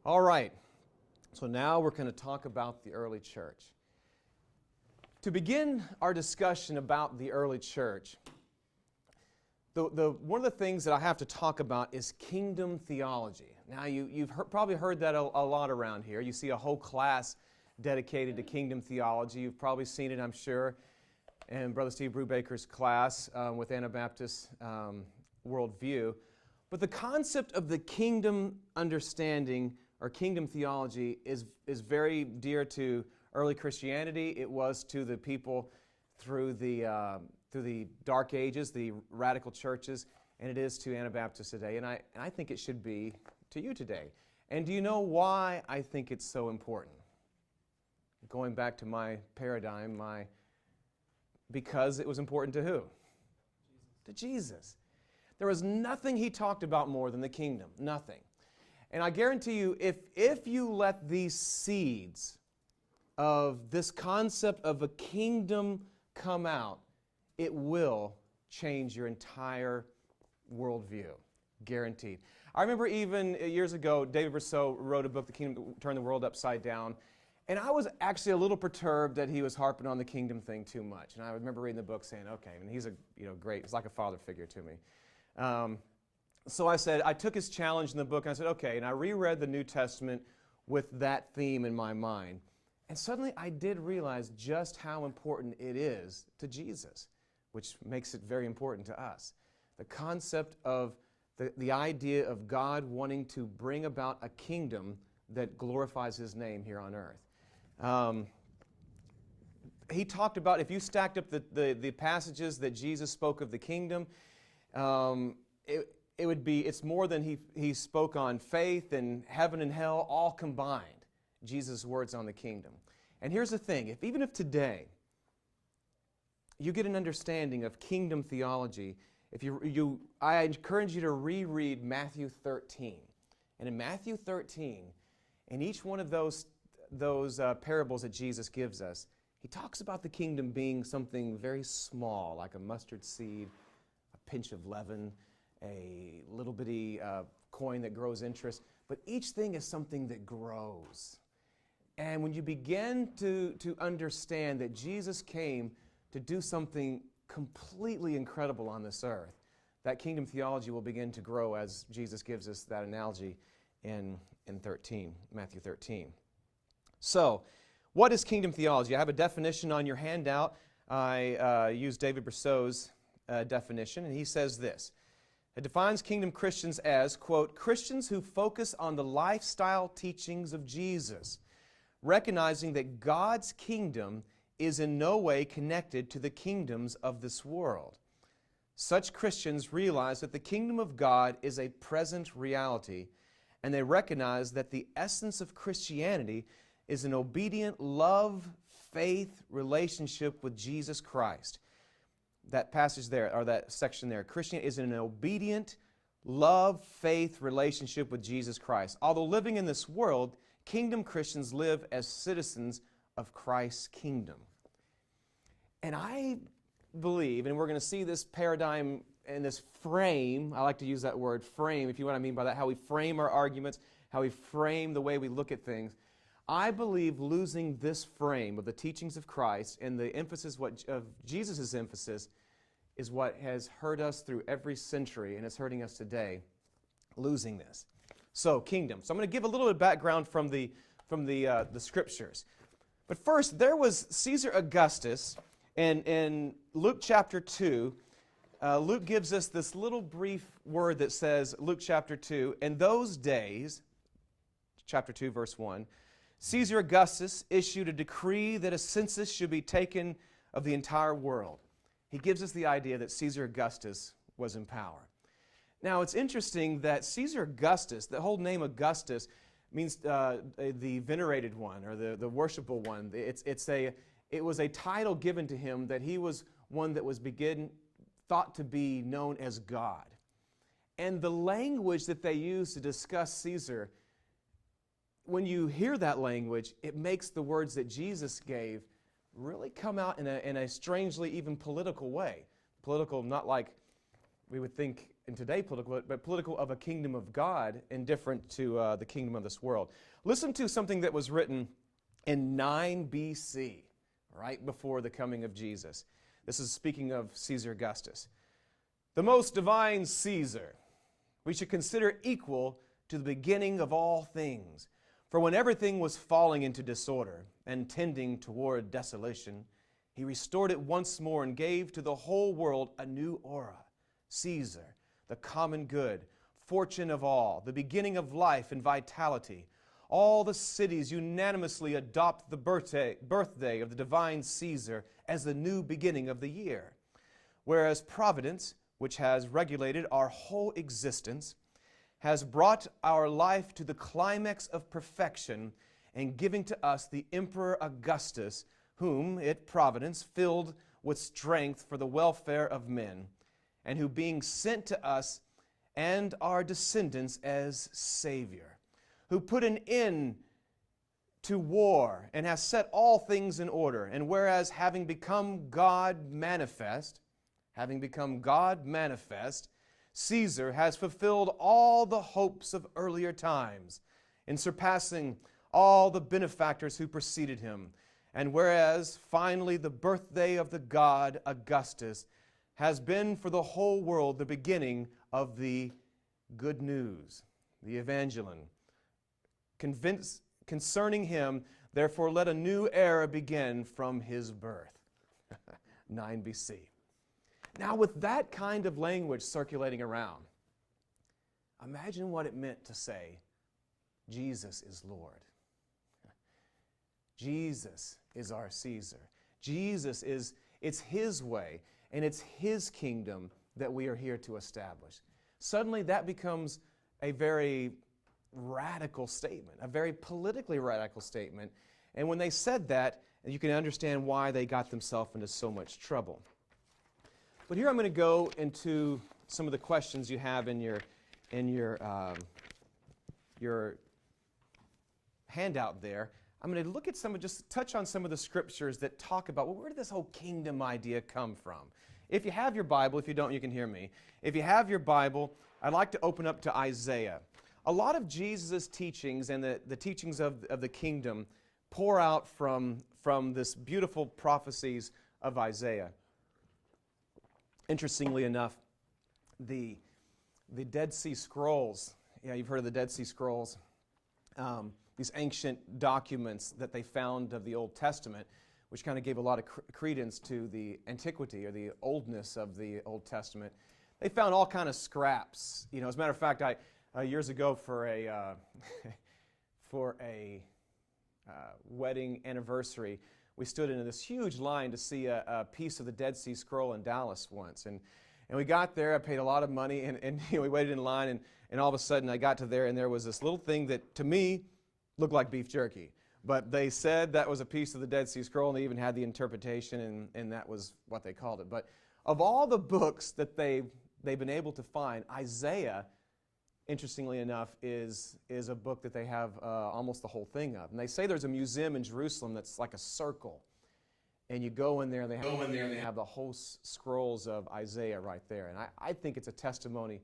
All right, so now we're going to talk about the early church. To begin our discussion about the early church, one of the things that I have to talk about is kingdom theology. Now, you've probably heard that a lot around here. You see a whole class dedicated to kingdom theology. You've probably seen it, I'm sure, in Brother Steve Brubaker's class with Anabaptist worldview. But the concept of the kingdom understanding or kingdom theology is very dear to early Christianity. It was to the people through the Dark Ages, the radical churches, and it is to Anabaptists today. And I think it should be to you today. And do you know why I think it's so important? Going back to my paradigm, because it was important to who? To Jesus. There was nothing he talked about more than the kingdom. Nothing. And I guarantee you, if you let these seeds of this concept of a kingdom come out, it will change your entire worldview. Guaranteed. I remember even years ago, David Rousseau wrote a book, The Kingdom Turned the World Upside Down. And I was actually a little perturbed that he was harping on the kingdom thing too much. And I remember reading the book saying, okay, and he's he's like a father figure to me. So I took his challenge in the book and I said, okay, and I reread the New Testament with that theme in my mind. And suddenly I did realize just how important it is to Jesus, which makes it very important to us. The concept of the idea of God wanting to bring about a kingdom that glorifies His name here on earth. He talked about, if you stacked up the passages that Jesus spoke of the kingdom, it's more than he spoke on faith and heaven and hell all combined, Jesus' words on the kingdom. And here's the thing, even if today you get an understanding of kingdom theology, I encourage you to reread Matthew 13. And in Matthew 13, in each one of those parables that Jesus gives us, he talks about the kingdom being something very small, like a mustard seed, a pinch of leaven, a little bitty coin that grows interest. But each thing is something that grows. And when you begin to understand that Jesus came to do something completely incredible on this earth, that kingdom theology will begin to grow as Jesus gives us that analogy in Matthew 13. So, what is kingdom theology? I have a definition on your handout. I use David Rousseau's definition, and he says this. It defines kingdom Christians as, quote, Christians who focus on the lifestyle teachings of Jesus, recognizing that God's kingdom is in no way connected to the kingdoms of this world. Such Christians realize that the kingdom of God is a present reality, and they recognize that the essence of Christianity is an obedient love, faith, relationship with Jesus Christ. That passage there, or that section there, Christianity is an obedient love, faith, relationship with Jesus Christ. Although living in this world, kingdom Christians live as citizens of Christ's kingdom. And I believe, and we're going to see this paradigm and this frame, I like to use that word, frame, if you know what I mean by that, how we frame our arguments, how we frame the way we look at things. I believe losing this frame of the teachings of Christ and the emphasis of Jesus' emphasis is what has hurt us through every century and is hurting us today, losing this. So, kingdom. So I'm going to give a little bit of background from the Scriptures. But first, there was Caesar Augustus, and in Luke chapter 2, Luke gives us this little brief word that says, Luke chapter 2, in those days, chapter 2, verse 1, Caesar Augustus issued a decree that a census should be taken of the entire world. He gives us the idea that Caesar Augustus was in power. Now, it's interesting that Caesar Augustus, the whole name Augustus, means the venerated one or the worshipful one. It was a title given to him that he was one that was thought to be known as God. And the language that they used to discuss Caesar, when you hear that language, it makes the words that Jesus gave really come out in a strangely even political way. Political, not like we would think in today political, but political of a kingdom of God, indifferent to the kingdom of this world. Listen to something that was written in 9 BC, right before the coming of Jesus. This is speaking of Caesar Augustus. The most divine Caesar, we should consider equal to the beginning of all things. For when everything was falling into disorder and tending toward desolation, he restored it once more and gave to the whole world a new aura. Caesar, the common good, fortune of all, the beginning of life and vitality. All the cities unanimously adopt the birthday of the divine Caesar as the new beginning of the year. Whereas Providence, which has regulated our whole existence, has brought our life to the climax of perfection and giving to us the Emperor Augustus, whom it, Providence, filled with strength for the welfare of men, and who being sent to us and our descendants as Savior, who put an end to war and has set all things in order, and whereas having become God manifest, Caesar has fulfilled all the hopes of earlier times in surpassing all the benefactors who preceded him. And whereas finally the birthday of the god Augustus has been for the whole world the beginning of the good news, the evangelion. Concerning him, therefore let a new era begin from his birth. 9 BC. Now, with that kind of language circulating around, imagine what it meant to say, Jesus is Lord. Jesus is our Caesar. It's His way, and it's His kingdom that we are here to establish. Suddenly, that becomes a very radical statement, a very politically radical statement. And when they said that, you can understand why they got themselves into so much trouble. But here I'm going to go into some of the questions you have in your handout there. I'm going to look at just touch on some of the scriptures that talk about, well, where did this whole kingdom idea come from? If you have your Bible, if you don't, you can hear me. If you have your Bible, I'd like to open up to Isaiah. A lot of Jesus' teachings and the teachings of the kingdom pour out from this beautiful prophecies of Isaiah. Interestingly enough, the Dead Sea Scrolls, you've heard of the Dead Sea Scrolls, these ancient documents that they found of the Old Testament, which kind of gave a lot of credence to the antiquity or the oldness of the Old Testament. They found all kind of scraps. As a matter of fact, years ago for a wedding anniversary, we stood in this huge line to see a piece of the Dead Sea Scroll in Dallas once. And we got there, I paid a lot of money, and we waited in line, and all of a sudden I got to there, and there was this little thing that, to me, looked like beef jerky. But they said that was a piece of the Dead Sea Scroll, and they even had the interpretation, and that was what they called it. But of all the books that they've been able to find, Isaiah, interestingly enough, is a book that they have almost the whole thing of. And they say there's a museum in Jerusalem that's like a circle. And you go in there, and they have the whole scrolls of Isaiah right there. And I think it's a testimony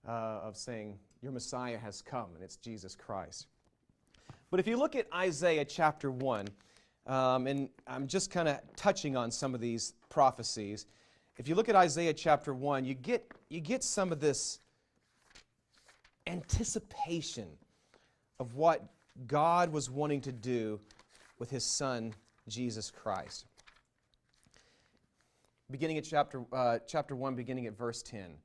of saying, your Messiah has come, and it's Jesus Christ. But if you look at Isaiah chapter 1, and I'm just kind of touching on some of these prophecies. If you look at Isaiah chapter 1, you get some of this anticipation of what God was wanting to do with His Son, Jesus Christ. Beginning at chapter 1, beginning at verse 10.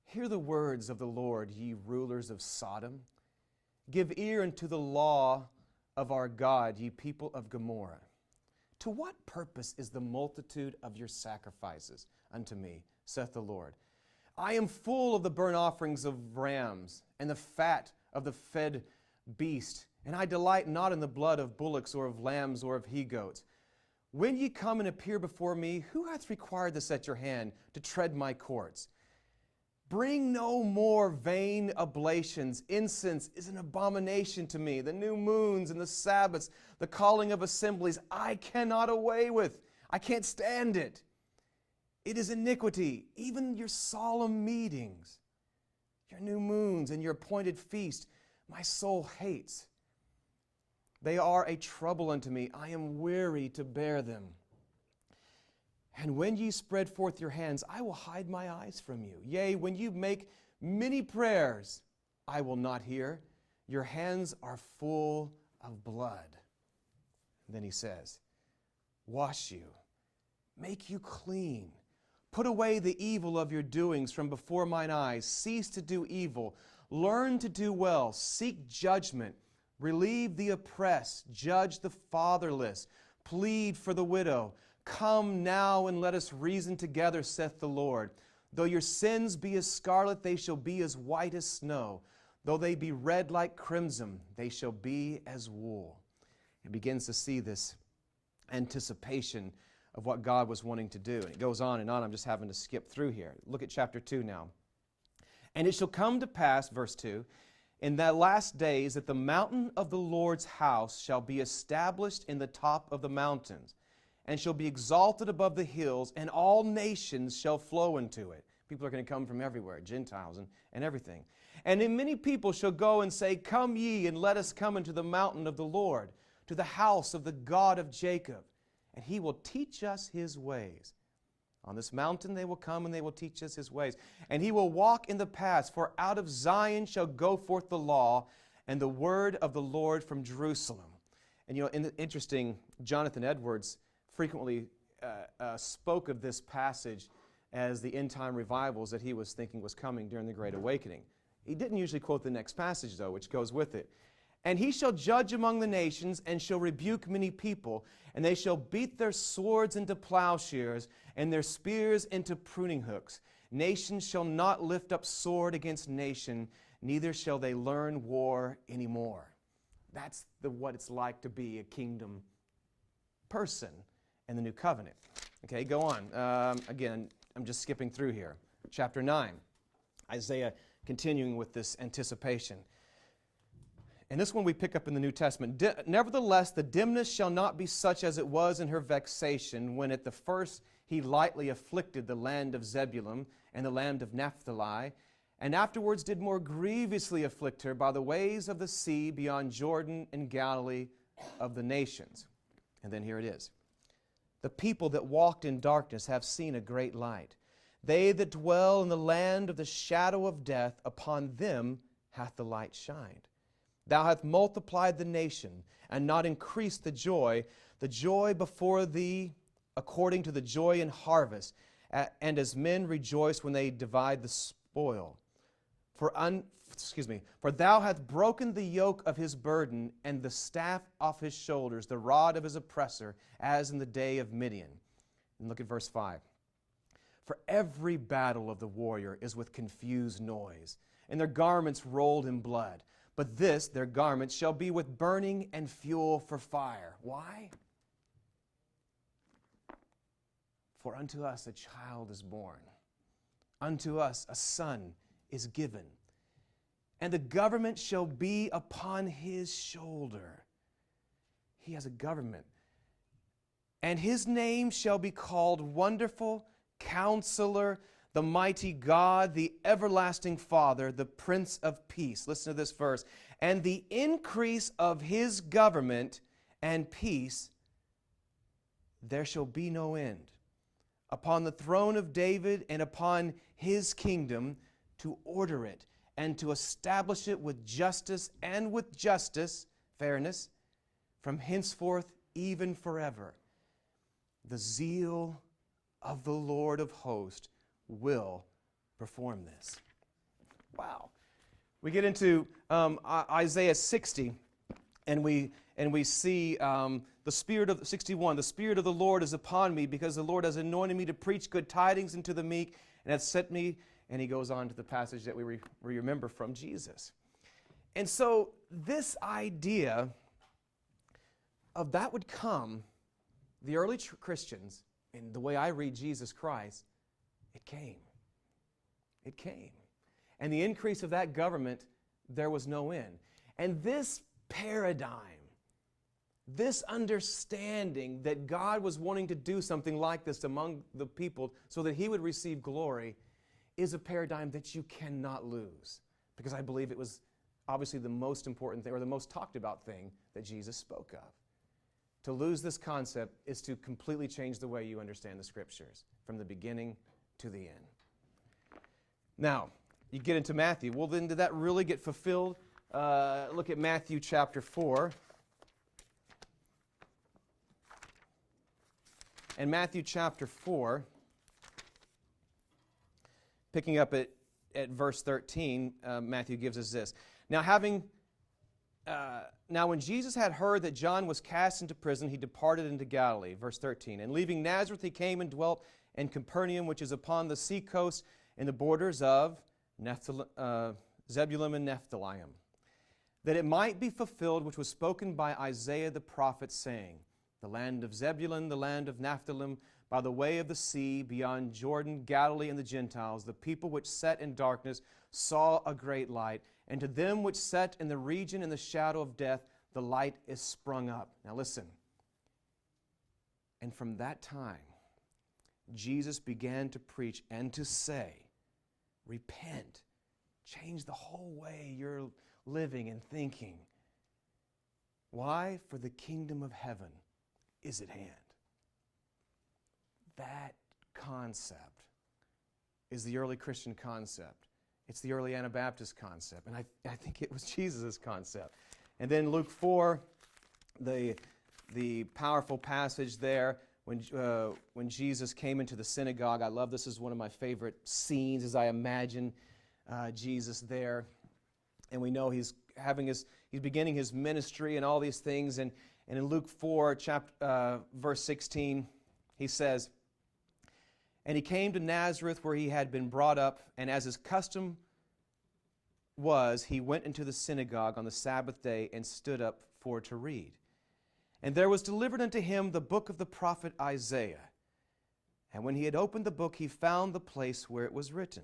Hear the words of the Lord, ye rulers of Sodom. Give ear unto the law of our God, ye people of Gomorrah. To what purpose is the multitude of your sacrifices unto me, saith the Lord? I am full of the burnt offerings of rams, and the fat of the fed beast, and I delight not in the blood of bullocks or of lambs or of he-goats. When ye come and appear before me, who hath required this at your hand to tread my courts? Bring no more vain oblations. Incense is an abomination to me. The new moons and the Sabbaths, the calling of assemblies, I cannot away with. I can't stand it. It is iniquity, even your solemn meetings, your new moons and your appointed feast, my soul hates. They are a trouble unto me. I am weary to bear them. And when ye spread forth your hands, I will hide my eyes from you. Yea, when you make many prayers, I will not hear. Your hands are full of blood. And then he says, wash you, make you clean. Put away the evil of your doings from before mine eyes. Cease to do evil. Learn to do well. Seek judgment. Relieve the oppressed. Judge the fatherless. Plead for the widow. Come now and let us reason together, saith the Lord. Though your sins be as scarlet, they shall be as white as snow. Though they be red like crimson, they shall be as wool. He begins to see this anticipation of what God was wanting to do. And it goes on and on. I'm just having to skip through here. Look at chapter 2 now. And it shall come to pass, verse 2, in that last days that the mountain of the Lord's house shall be established in the top of the mountains, and shall be exalted above the hills, and all nations shall flow into it. People are going to come from everywhere, Gentiles and everything. And in many people shall go and say, come ye, and let us come into the mountain of the Lord, to the house of the God of Jacob, and he will teach us his ways. On this mountain they will come, and they will teach us his ways. And he will walk in the paths, for out of Zion shall go forth the law, and the word of the Lord from Jerusalem. And interesting, Jonathan Edwards frequently spoke of this passage as the end-time revivals that he was thinking was coming during the Great Awakening. He didn't usually quote the next passage, though, which goes with it. And he shall judge among the nations, and shall rebuke many people, and they shall beat their swords into plowshares, and their spears into pruning hooks. Nation shall not lift up sword against nation, neither shall they learn war anymore. That's what it's like to be a kingdom person in the new covenant. Okay, go on. Again, I'm just skipping through here. Chapter 9. Isaiah continuing with this anticipation. And this one we pick up in the New Testament. Nevertheless, the dimness shall not be such as it was in her vexation, when at the first he lightly afflicted the land of Zebulun and the land of Naphtali, and afterwards did more grievously afflict her by the ways of the sea beyond Jordan and Galilee of the nations. And then here it is. The people that walked in darkness have seen a great light. They that dwell in the land of the shadow of death, upon them hath the light shined. Thou hast multiplied the nation, and not increased the joy before thee according to the joy in harvest, and as men rejoice when they divide the spoil. For thou hast broken the yoke of his burden, and the staff off his shoulders, the rod of his oppressor, as in the day of Midian. And look at verse 5. For every battle of the warrior is with confused noise, and their garments rolled in blood. But this, their garments, shall be with burning and fuel for fire. Why? For unto us a child is born. Unto us a son is given. And the government shall be upon his shoulder. He has a government. And his name shall be called Wonderful, Counselor, the Mighty God, the Everlasting Father, the Prince of Peace. Listen to this verse. And the increase of his government and peace, there shall be no end. Upon the throne of David and upon his kingdom, to order it and to establish it with justice, fairness, from henceforth even forever. The zeal of the Lord of hosts will perform this. Wow. We get into Isaiah 60, and we see the Spirit of 61. The Spirit of the Lord is upon me, because the Lord has anointed me to preach good tidings unto the meek, and hath sent me. And he goes on to the passage that we remember from Jesus. And so this idea of that would come, the early Christians, in the way I read Jesus Christ, it came. It came. And the increase of that government, there was no end. And this paradigm This understanding that God was wanting to do something like this among the people so that He would receive glory is a paradigm that you cannot lose, because I believe it was obviously the most important thing, or the most talked about thing that Jesus spoke of. To lose this concept is to completely change the way you understand the Scriptures from the beginning to the end. Now, you get into Matthew. Well, then did that really get fulfilled? Look at Matthew chapter 4. And Matthew chapter 4, picking up at verse 13, Matthew gives us this. Now when Jesus had heard that John was cast into prison, he departed into Galilee. Verse 13. And leaving Nazareth, he came and dwelt in Capernaum, which is upon the sea coast in the borders of Zebulun and Naphtali, that it might be fulfilled which was spoken by Isaiah the prophet, saying, the land of Zebulun, the land of Naphtali, by the way of the sea, beyond Jordan, Galilee and the Gentiles, the people which sat in darkness saw a great light, and to them which sat in the region in the shadow of death, the light is sprung up. Now listen. And from that time, Jesus began to preach and to say, repent, change the whole way you're living and thinking. Why? For the kingdom of heaven is at hand. That concept is the early Christian concept. It's the early Anabaptist concept, and I think it was Jesus' concept. And then Luke 4, the powerful passage there when Jesus came into the synagogue. I love this. Is one of my favorite scenes as I imagine Jesus there. And we know he's beginning his ministry and all these things. And in Luke 4, verse 16, he says, and he came to Nazareth where he had been brought up, and as his custom was, he went into the synagogue on the Sabbath day and stood up for to read. And there was delivered unto him the book of the prophet Isaiah. And when he had opened the book, he found the place where it was written.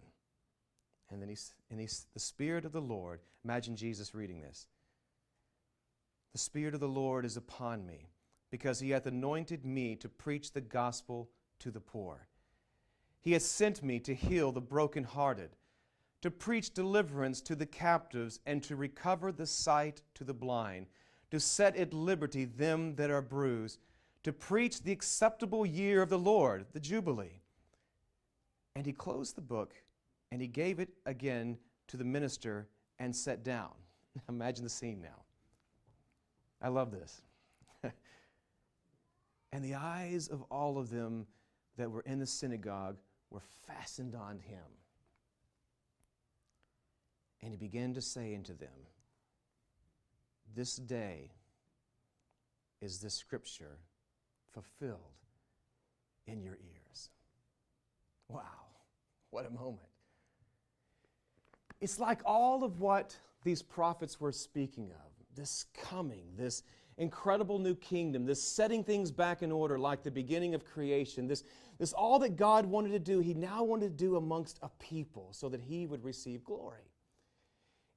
And then the Spirit of the Lord, imagine Jesus reading this. The Spirit of the Lord is upon me, because he hath anointed me to preach the gospel to the poor. He hath sent me to heal the brokenhearted, to preach deliverance to the captives, and to recover the sight to the blind, to set at liberty them that are bruised, to preach the acceptable year of the Lord, the Jubilee. And he closed the book, and he gave it again to the minister and sat down. Imagine the scene now. I love this. And the eyes of all of them that were in the synagogue were fastened on him. And he began to say unto them, this day is this scripture fulfilled in your ears. Wow, what a moment. It's like all of what these prophets were speaking of, this coming, this incredible new kingdom, this setting things back in order like the beginning of creation, this all that God wanted to do, he now wanted to do amongst a people so that he would receive glory.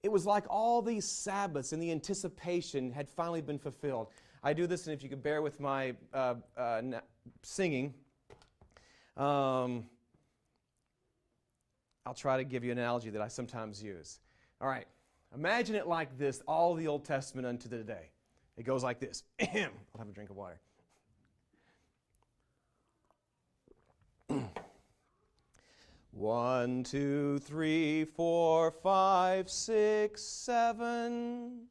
It was like all these Sabbaths and the anticipation had finally been fulfilled. I do this, and if you could bear with my singing, I'll try to give you an analogy that I sometimes use. All right, imagine it like this, all the Old Testament unto the day. It goes like this. I'll have a drink of water. 1, 2, 3, 4, 5, 6, 7.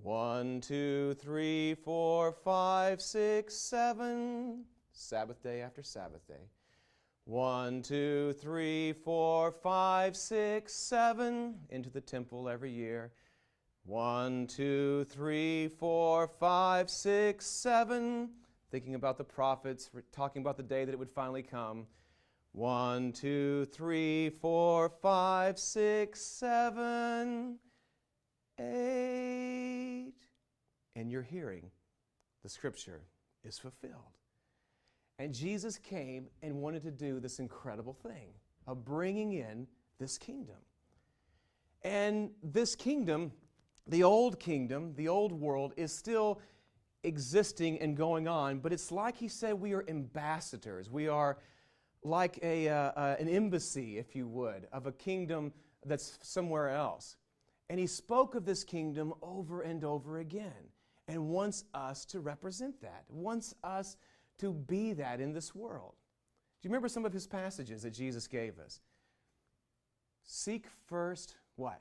1, 2, 3, 4, 5, 6, 7. Sabbath day after Sabbath day. 1, 2, 3, 4, 5, 6, 7. Into the temple every year. 1, 2, 3, 4, 5, 6, 7. Thinking about the prophets, talking about the day that it would finally come. 1, 2, 3, 4, 5, 6, 7, 8. And you're hearing the scripture is fulfilled. And Jesus came and wanted to do this incredible thing of bringing in this kingdom. And this kingdom the old kingdom, the old world is still existing and going on, but it's like he said, we are ambassadors. We are like an embassy, if you would, of a kingdom that's somewhere else. And he spoke of this kingdom over and over again and wants us to represent that, wants us to be that in this world. Do you remember some of his passages that Jesus gave us? Seek first what?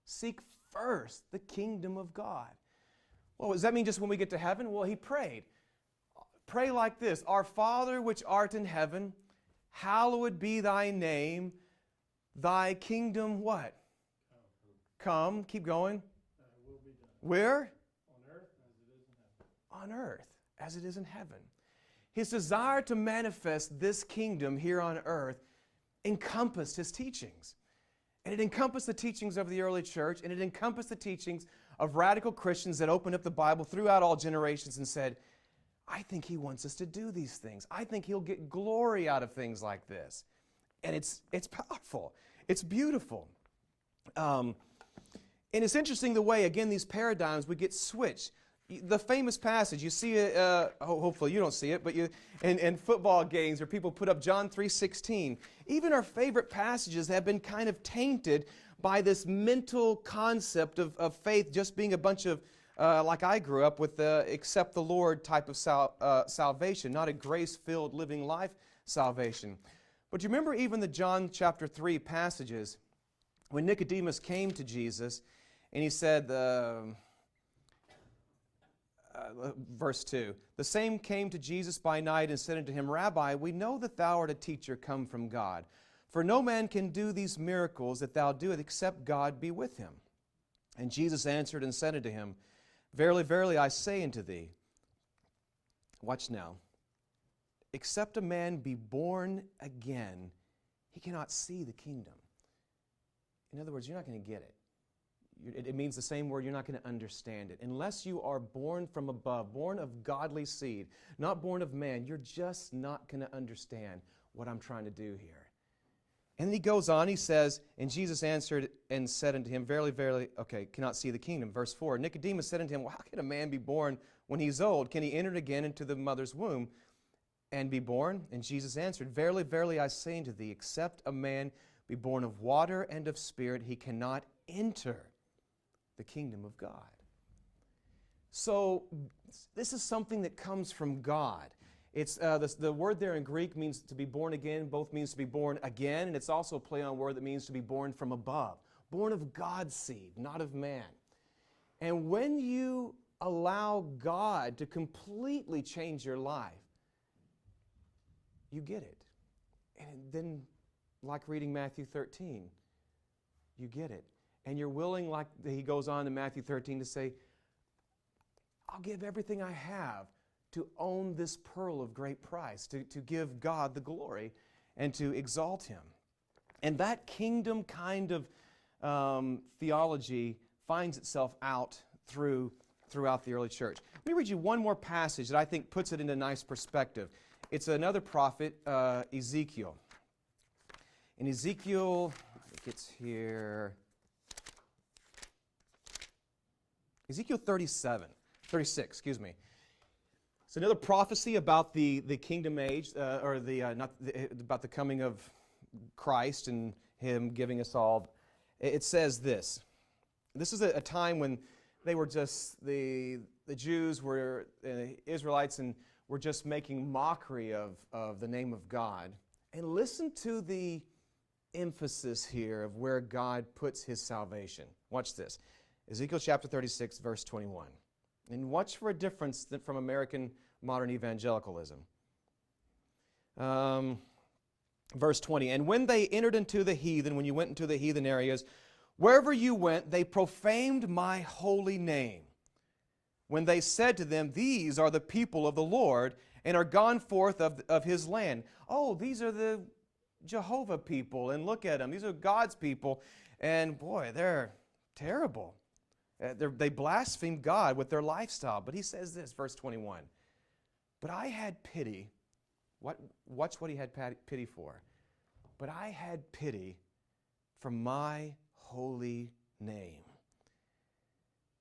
Seek first the kingdom of God. Well, does that mean just when we get to heaven? Well, he prayed. Pray like this: Our Father which art in heaven, hallowed be thy name. Thy kingdom what? Come. Keep going. Will be done. Where? On earth as it is in heaven. On earth as it is in heaven. His desire to manifest this kingdom here on earth encompassed his teachings. And it encompassed the teachings of the early church, and it encompassed the teachings of radical Christians that opened up the Bible throughout all generations and said, I think he wants us to do these things. I think he'll get glory out of things like this. And it's powerful. It's beautiful. And it's interesting the way, again, these paradigms would get switched. The famous passage, you see it, hopefully you don't see it, but in football games where people put up John 3:16. Even our favorite passages have been kind of tainted by this mental concept of faith just being a bunch of, like I grew up with, accept the Lord type of salvation, not a grace-filled living life salvation. But you remember even the John chapter 3 passages when Nicodemus came to Jesus and he said, verse 2, the same came to Jesus by night and said unto him, Rabbi, we know that thou art a teacher come from God. For no man can do these miracles that thou doest except God be with him. And Jesus answered and said unto him, Verily, verily, I say unto thee, watch now, except a man be born again, he cannot see the kingdom. In other words, you're not going to get it. It means the same word, you're not going to understand it. Unless you are born from above, born of godly seed, not born of man, you're just not going to understand what I'm trying to do here. And then he goes on, he says, and Jesus answered and said unto him, Verily, verily, cannot see the kingdom. Verse 4, Nicodemus said unto him, Well, how can a man be born when he's old? Can he enter again into the mother's womb and be born? And Jesus answered, Verily, verily, I say unto thee, except a man be born of water and of spirit, he cannot enter the kingdom of God. So this is something that comes from God. It's the word there in Greek means to be born again, both means to be born again, and it's also a play on word that means to be born from above, born of God's seed, not of man. And when you allow God to completely change your life, you get it. And then, like reading Matthew 13, you get it. And you're willing, like he goes on in Matthew 13, to say, I'll give everything I have to own this pearl of great price, to give God the glory and to exalt him. And that kingdom kind of theology finds itself out throughout the early church. Let me read you one more passage that I think puts it into nice perspective. It's another prophet, Ezekiel. In Ezekiel, I think it's here, Ezekiel 36, excuse me. It's another prophecy about the kingdom age, about the coming of Christ and him giving us all. It says this. This is a time when they were just, the Jews were, the Israelites, and were just making mockery of the name of God. And listen to the emphasis here of where God puts his salvation. Watch this. Ezekiel chapter 36, verse 21. And watch for a difference from American modern evangelicalism. Verse 20. And when they entered into the heathen, when you went into the heathen areas, wherever you went, they profaned my holy name. When they said to them, These are the people of the Lord, and are gone forth of his land. Oh, these are the Jehovah people, and look at them. These are God's people. And boy, they're terrible. They blaspheme God with their lifestyle. But he says this, verse 21. But I had pity. Watch what he had pity for. But I had pity for my holy name,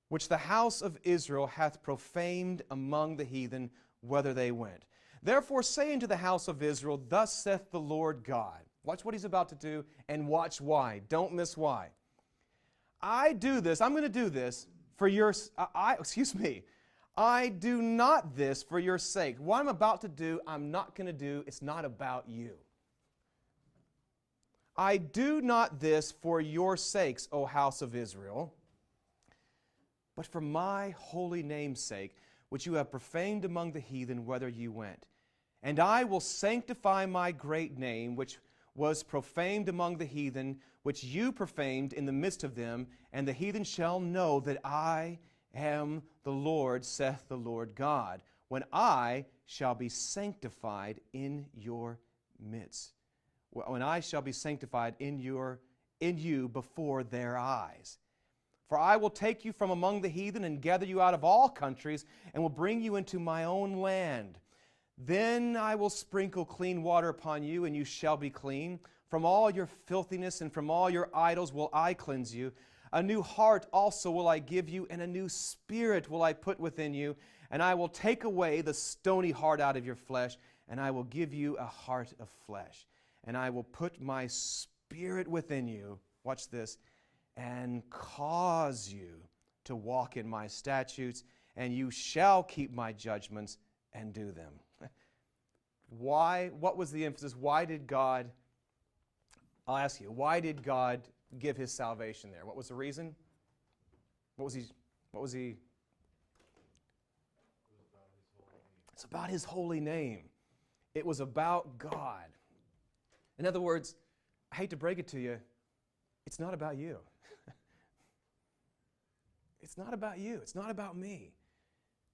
which the house of Israel hath profaned among the heathen, whither they went. Therefore say unto the house of Israel, Thus saith the Lord God. Watch what he's about to do, and watch why. Don't miss why. I'm going to do this for your, I do not this for your sake. What I'm about to do, I'm not going to do. It's not about you. I do not this for your sakes, O house of Israel, but for my holy name's sake, which you have profaned among the heathen, whither you went. And I will sanctify my great name, which was profaned among the heathen, which you profaned in the midst of them, and the heathen shall know that I am the Lord, saith the Lord God, when I shall be sanctified in your midst. When I shall be sanctified in you before their eyes. For I will take you from among the heathen and gather you out of all countries, and will bring you into my own land. Then I will sprinkle clean water upon you, and you shall be clean. From all your filthiness and from all your idols will I cleanse you. A new heart also will I give you, and a new spirit will I put within you. And I will take away the stony heart out of your flesh, and I will give you a heart of flesh. And I will put my spirit within you, watch this, and cause you to walk in my statutes, and you shall keep my judgments and do them. Why? What was the emphasis? Why did God, I'll ask you, why did God give his salvation there? What was the reason? What was he? It's about his holy name. It was about God. In other words, I hate to break it to you, it's not about you. It's not about you. It's not about me.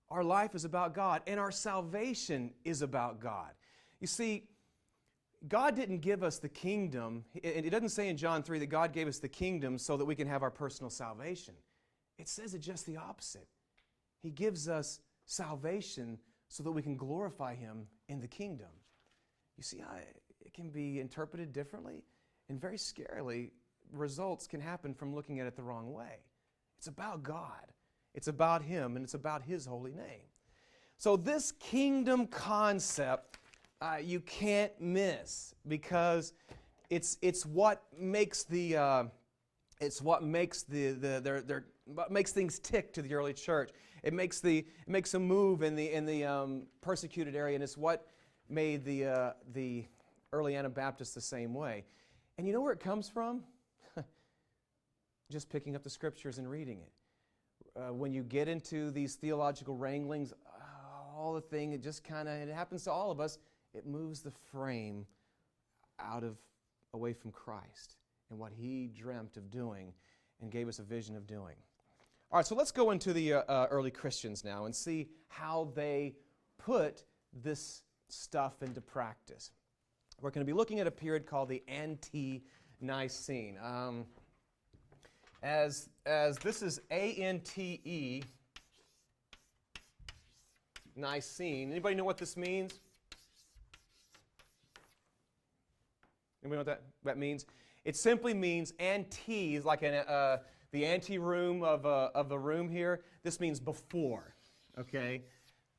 Our life is about God, and our salvation is about God. You see, God didn't give us the kingdom. It doesn't say in John 3 that God gave us the kingdom so that we can have our personal salvation. It says it just the opposite. He gives us salvation so that we can glorify Him in the kingdom. You see, it can be interpreted differently, and very scarily, results can happen from looking at it the wrong way. It's about God. It's about Him, and it's about His holy name. So this kingdom concept, you can't miss, because it's what makes what makes things tick to the early church. It makes a move in the persecuted area, and it's what made the early Anabaptists the same way. And you know where it comes from? Just picking up the Scriptures and reading it. When you get into these theological wranglings, all the thing, it happens to all of us, it moves the frame away from Christ and what He dreamt of doing and gave us a vision of doing. All right, so let's go into the early Christians now and see how they put this stuff into practice. We're going to be looking at a period called the Ante-Nicene. As this is A-N-T-E, Nicene. Anybody know what this means? Anybody know what that means? It simply means ante is like the ante room of the room here. This means before, okay?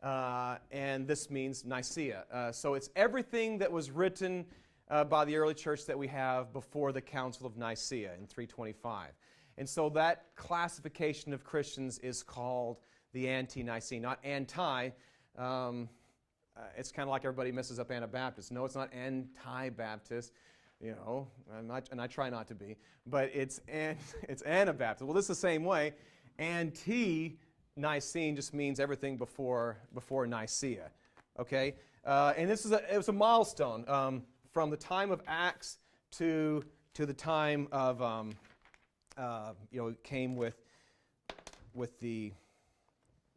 And this means Nicaea. So it's everything that was written by the early church that we have before the Council of Nicaea in 325. And so that classification of Christians is called the Ante-Nicene, not anti. It's kind of like everybody messes up Anabaptist. No, it's not anti-Baptist, and I try not to be, but it's Anabaptist. Well, this is the same way. Ante-Nicene just means everything before Nicaea, okay? And it was a milestone from the time of Acts to the time of it came with the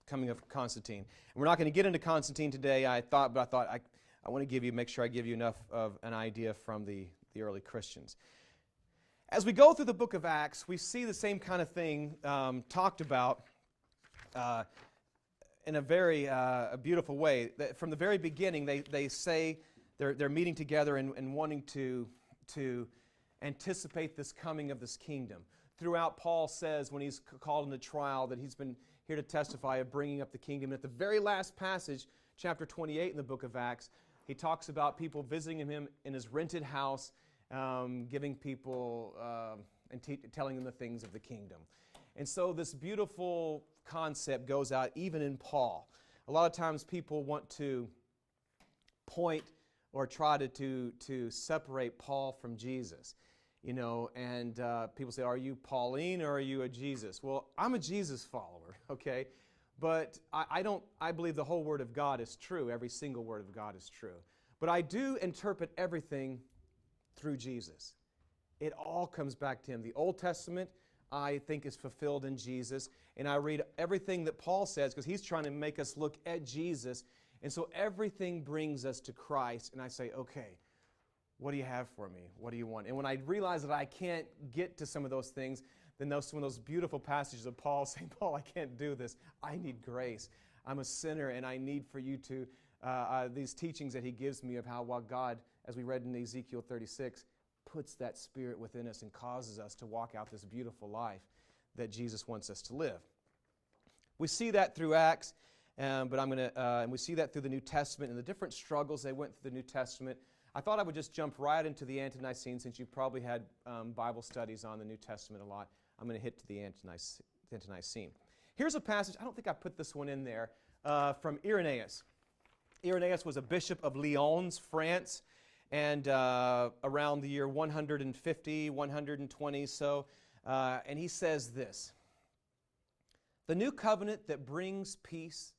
coming of Constantine. And we're not going to get into Constantine today, I thought I want to make sure I give you enough of an idea from the early Christians. As we go through the book of Acts, we see the same kind of thing talked about in a very beautiful way. From the very beginning, they say they're meeting together and wanting to anticipate this coming of this kingdom. throughout, Paul says when he's called into trial that he's been here to testify of bringing up the kingdom. And at the very last passage, chapter 28 in the book of Acts, he talks about people visiting him in his rented house, giving people and telling them the things of the kingdom. And so this beautiful concept goes out even in Paul. A lot of times people want to point or try to separate Paul from Jesus. And people say, are you Pauline or are you a Jesus? Well, I'm a Jesus follower, okay? But I believe the whole Word of God is true. Every single Word of God is true. But I do interpret everything through Jesus. It all comes back to Him. The Old Testament, I think, is fulfilled in Jesus. And I read everything that Paul says because he's trying to make us look at Jesus. And so everything brings us to Christ. And I say, okay, what do you have for me? What do you want? And when I realize that I can't get to some of those things, then some of those beautiful passages of Paul saying, Paul, I can't do this. I need grace. I'm a sinner, and I need for you to, these teachings that he gives me of how God, as we read in Ezekiel 36, puts that Spirit within us and causes us to walk out this beautiful life that Jesus wants us to live. We see that through Acts, and we see that through the New Testament and the different struggles they went through the New Testament. I thought I would just jump right into the Ante-Nicene since you've probably had Bible studies on the New Testament a lot. I'm going to hit to the Ante-Nicene. Here's a passage, I don't think I put this one in there, from Irenaeus. Irenaeus was a bishop of Lyons, France, and around the year 150, 120 so. And he says this: "The new covenant that brings peace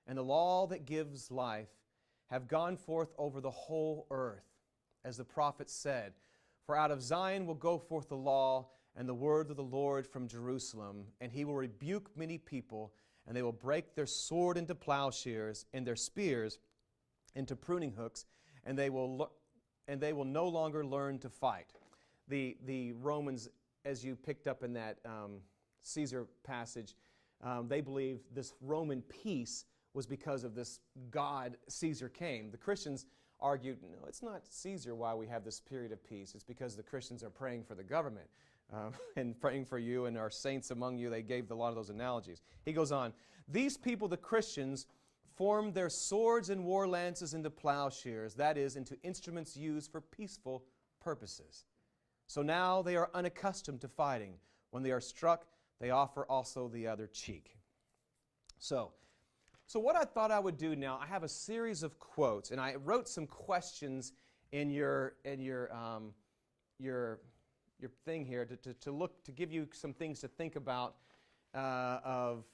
and the law that gives life have gone forth over the whole earth, as the prophet said, for out of Zion will go forth the law and the word of the Lord from Jerusalem, and he will rebuke many people, and they will break their sword into plowshares and their spears into pruning hooks, and they will no longer learn to fight." The Romans, as you picked up in that Caesar passage, they believed this Roman peace was because of this God, Caesar came. The Christians argued, no, it's not Caesar why we have this period of peace. It's because the Christians are praying for the government and praying for you and our saints among you. They gave a lot of those analogies. He goes on, "These people, the Christians, formed their swords and war lances into plowshares, that is, into instruments used for peaceful purposes. So now they are unaccustomed to fighting. When they are struck, they offer also the other cheek." So what I thought I would do now, I have a series of quotes, and I wrote some questions in your thing here to give you some things to think about of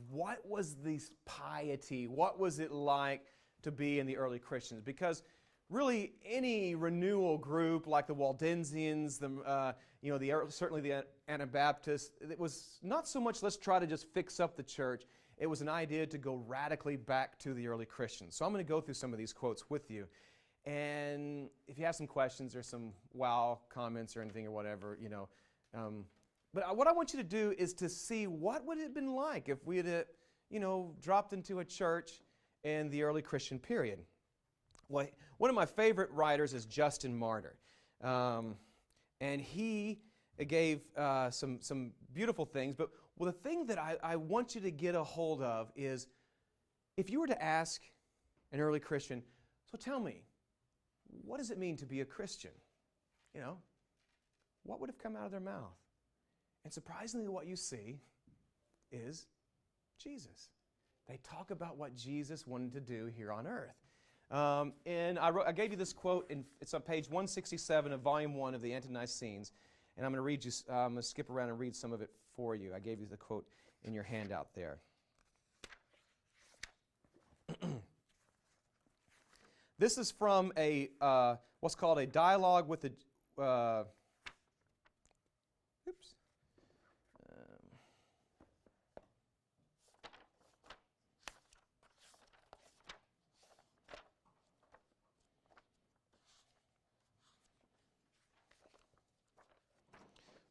what was this piety, what was it like to be in the early Christians? Because really any renewal group like the Waldensians, certainly the Anabaptists, it was not so much let's try to just fix up the church. It was an idea to go radically back to the early Christians. So I'm going to go through some of these quotes with you. And if you have some questions or some wow comments or anything or whatever, but what I want you to do is to see what would it have been like if we had, dropped into a church in the early Christian period. Well, one of my favorite writers is Justin Martyr. And he gave some beautiful things, but the thing that I want you to get a hold of is if you were to ask an early Christian, so tell me, what does it mean to be a Christian? What would have come out of their mouth? And surprisingly, what you see is Jesus. They talk about what Jesus wanted to do here on earth. And I gave you this quote, it's on page 167 of Volume 1 of the Ante-Nicenes, and I'm going to skip around and read some of it for you. I gave you the quote in your handout there. This is from what's called a dialogue with the...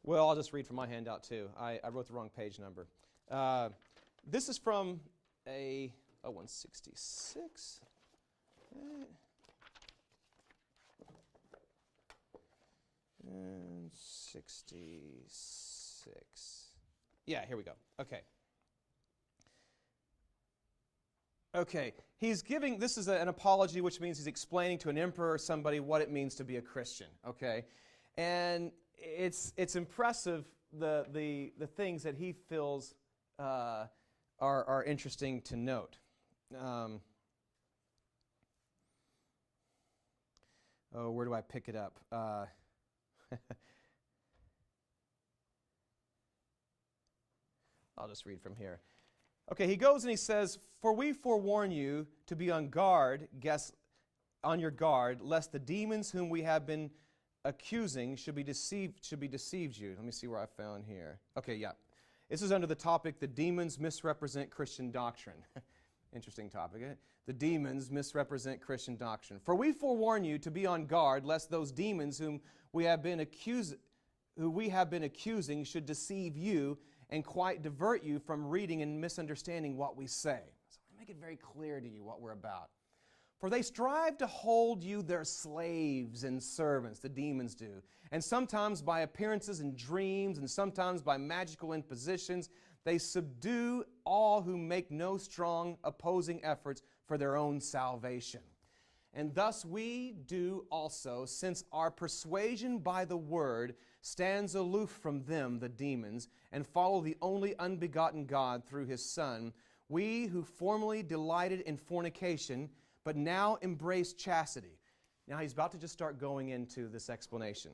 Well, I'll just read from my handout too. I wrote the wrong page number. This is from a 166. And 66. Yeah, here we go. Okay. Okay, he's giving, this is an apology, which means he's explaining to an emperor or somebody what it means to be a Christian, okay? And it's impressive, the things that he feels are interesting to note. Where do I pick it up? I'll just read from here. Okay, he goes and he says, "For we forewarn you to be on your guard, lest the demons whom we have been accusing should be deceived you." Let me see where I found here. Okay, yeah. This is under the topic, "The demons misrepresent Christian doctrine." Interesting topic, eh? The demons misrepresent Christian doctrine. "For we forewarn you to be on guard, lest those demons whom we have been accusing should deceive you and quite divert you from reading and misunderstanding what we say." So I make it very clear to you what we're about. "For they strive to hold you their slaves and servants," the demons do, "and sometimes by appearances and dreams, and sometimes by magical impositions, they subdue all who make no strong opposing efforts for their own salvation. And thus we do also, since our persuasion by the word stands aloof from them," the demons, "and follow the only unbegotten God through His Son, we who formerly delighted in fornication, but now embrace chastity." Now he's about to just start going into this explanation.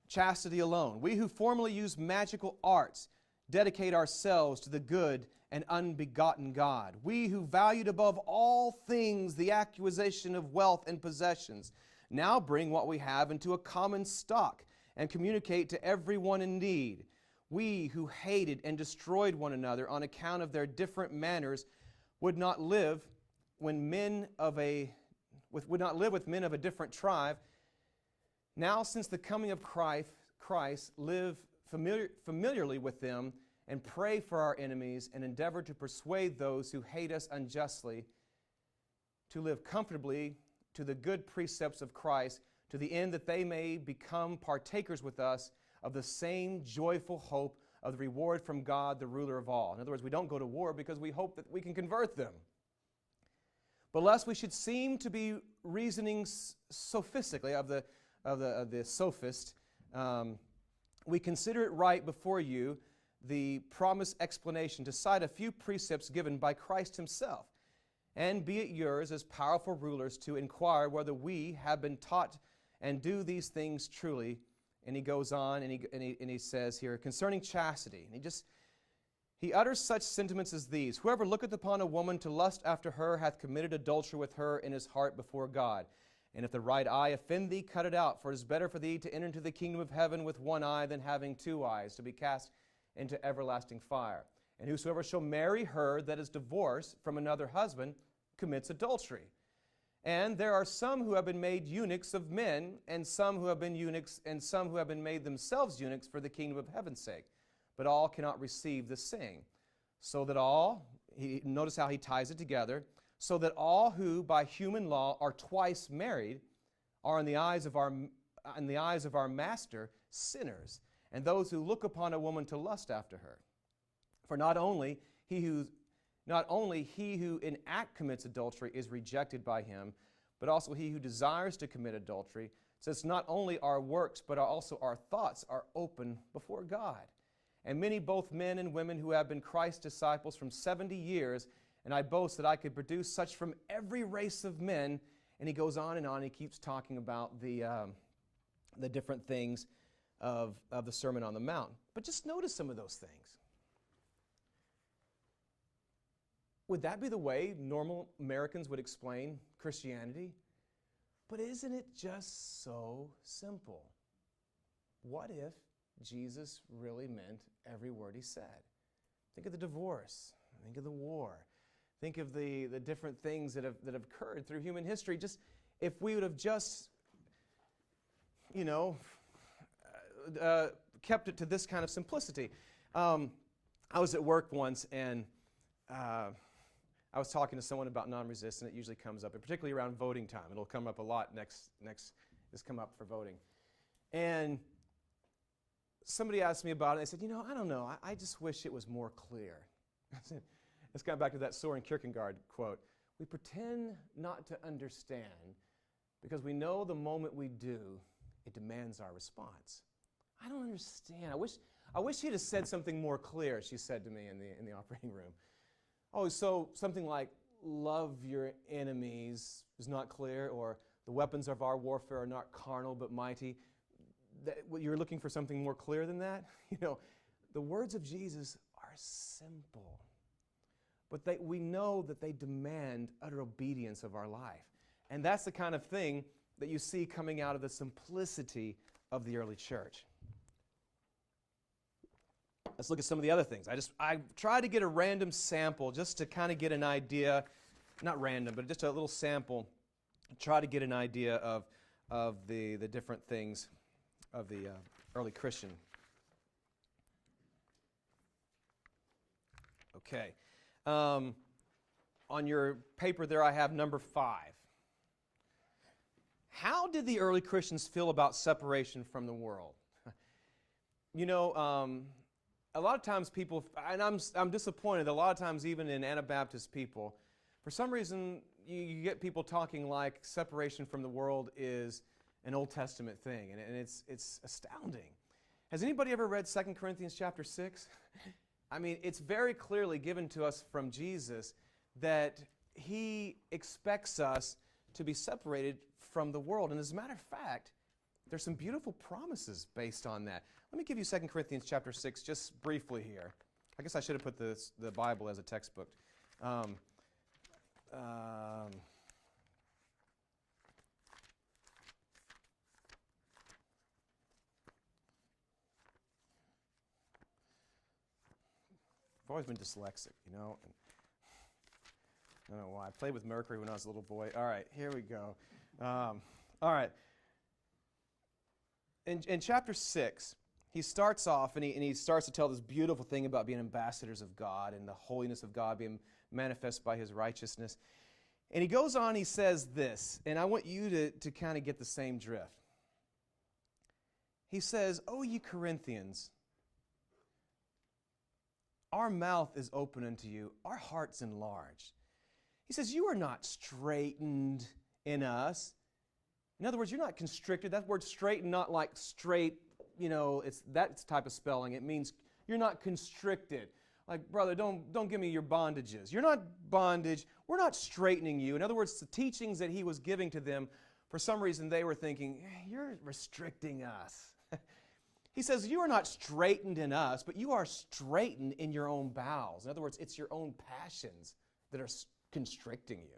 "Chastity alone. We who formerly used magical arts dedicate ourselves to the good and unbegotten God. We who valued above all things the acquisition of wealth and possessions now bring what we have into a common stock and communicate to everyone in need. We who hated and destroyed one another on account of their different manners would not live with men of a different tribe. Now, since the coming of Christ, live familiarly with them and pray for our enemies and endeavor to persuade those who hate us unjustly to live comfortably to the good precepts of Christ, to the end that they may become partakers with us of the same joyful hope of the reward from God, the ruler of all." In other words, we don't go to war because we hope that we can convert them. "But lest we should seem to be reasoning sophistically of the sophist, we consider it right before you the promised explanation to cite a few precepts given by Christ Himself, and be it yours as powerful rulers to inquire whether we have been taught and do these things truly." And he goes on and he says here, concerning chastity, and he utters such sentiments as these: "Whoever looketh upon a woman to lust after her hath committed adultery with her in his heart before God. And if the right eye offend thee, cut it out, for it is better for thee to enter into the kingdom of heaven with one eye than having two eyes, to be cast into everlasting fire. And whosoever shall marry her that is divorced from another husband commits adultery. And there are some who have been made eunuchs of men, and some who have been eunuchs, and some who have been made themselves eunuchs for the kingdom of heaven's sake. But all cannot receive the same. So that all," notice how he ties it together, "so that all who by human law are twice married are in the eyes of our master sinners, and those who look upon a woman to lust after her. For not only he who in act commits adultery is rejected by him, but also he who desires to commit adultery, since not only our works but also our thoughts are open before God. And many, both men and women, who have been Christ's disciples from 70 years, and I boast that I could produce such from every race of men." And he goes on and on. He keeps talking about the different things of the Sermon on the Mount. But just notice some of those things. Would that be the way normal Americans would explain Christianity? But isn't it just so simple? What if Jesus really meant every word He said? Think of the divorce. Think of the war. Think of the different things that have occurred through human history. Just if we would have just, kept it to this kind of simplicity. I was at work once, and I was talking to someone about non-resistant. It usually comes up, and particularly around voting time. It'll come up a lot next. This come up for voting. And somebody asked me about it. They said, I don't know. I just wish it was more clear. Let's go back to that Soren Kierkegaard quote. We pretend not to understand because we know the moment we do, it demands our response. I don't understand. I wish he'd have said something more clear, she said to me in the operating room. Oh, so something like, love your enemies is not clear, or the weapons of our warfare are not carnal but mighty. You're looking for something more clear than that? The words of Jesus are simple, but we know that they demand utter obedience of our life. And that's the kind of thing that you see coming out of the simplicity of the early church. Let's look at some of the other things. I tried to get a random sample just to kind of get an idea, not random, but just a little sample, try to get an idea of the different things of the early Christian. Okay. On your paper there I have number 5. How did the early Christians feel about separation from the world? A lot of times people, and I'm disappointed, a lot of times even in Anabaptist people, for some reason you get people talking like separation from the world is an Old Testament thing, and it's astounding. Has anybody ever read 2 Corinthians chapter 6? I mean, it's very clearly given to us from Jesus that he expects us to be separated from the world. And as a matter of fact, there's some beautiful promises based on that. Let me give you 2 Corinthians chapter 6 just briefly here. I guess I should have put the Bible as a textbook. I've always been dyslexic, and I don't know why. I played with Mercury when I was a little boy. All right, here we go. All right. In chapter 6, he starts off and he starts to tell this beautiful thing about being ambassadors of God and the holiness of God being manifest by his righteousness. And he goes on, he says this, and I want you to kind of get the same drift. He says, "O ye Corinthians, our mouth is open unto you, our hearts enlarged." He says, you are not straitened in us. In other words, you're not constricted. That word straighten, not like straight, it's that type of spelling. It means you're not constricted. Like, brother, don't give me your bondages. You're not bondage. We're not straightening you. In other words, the teachings that he was giving to them, for some reason they were thinking, you're restricting us. He says, you are not straitened in us, but you are straitened in your own bowels. In other words, it's your own passions that are constricting you.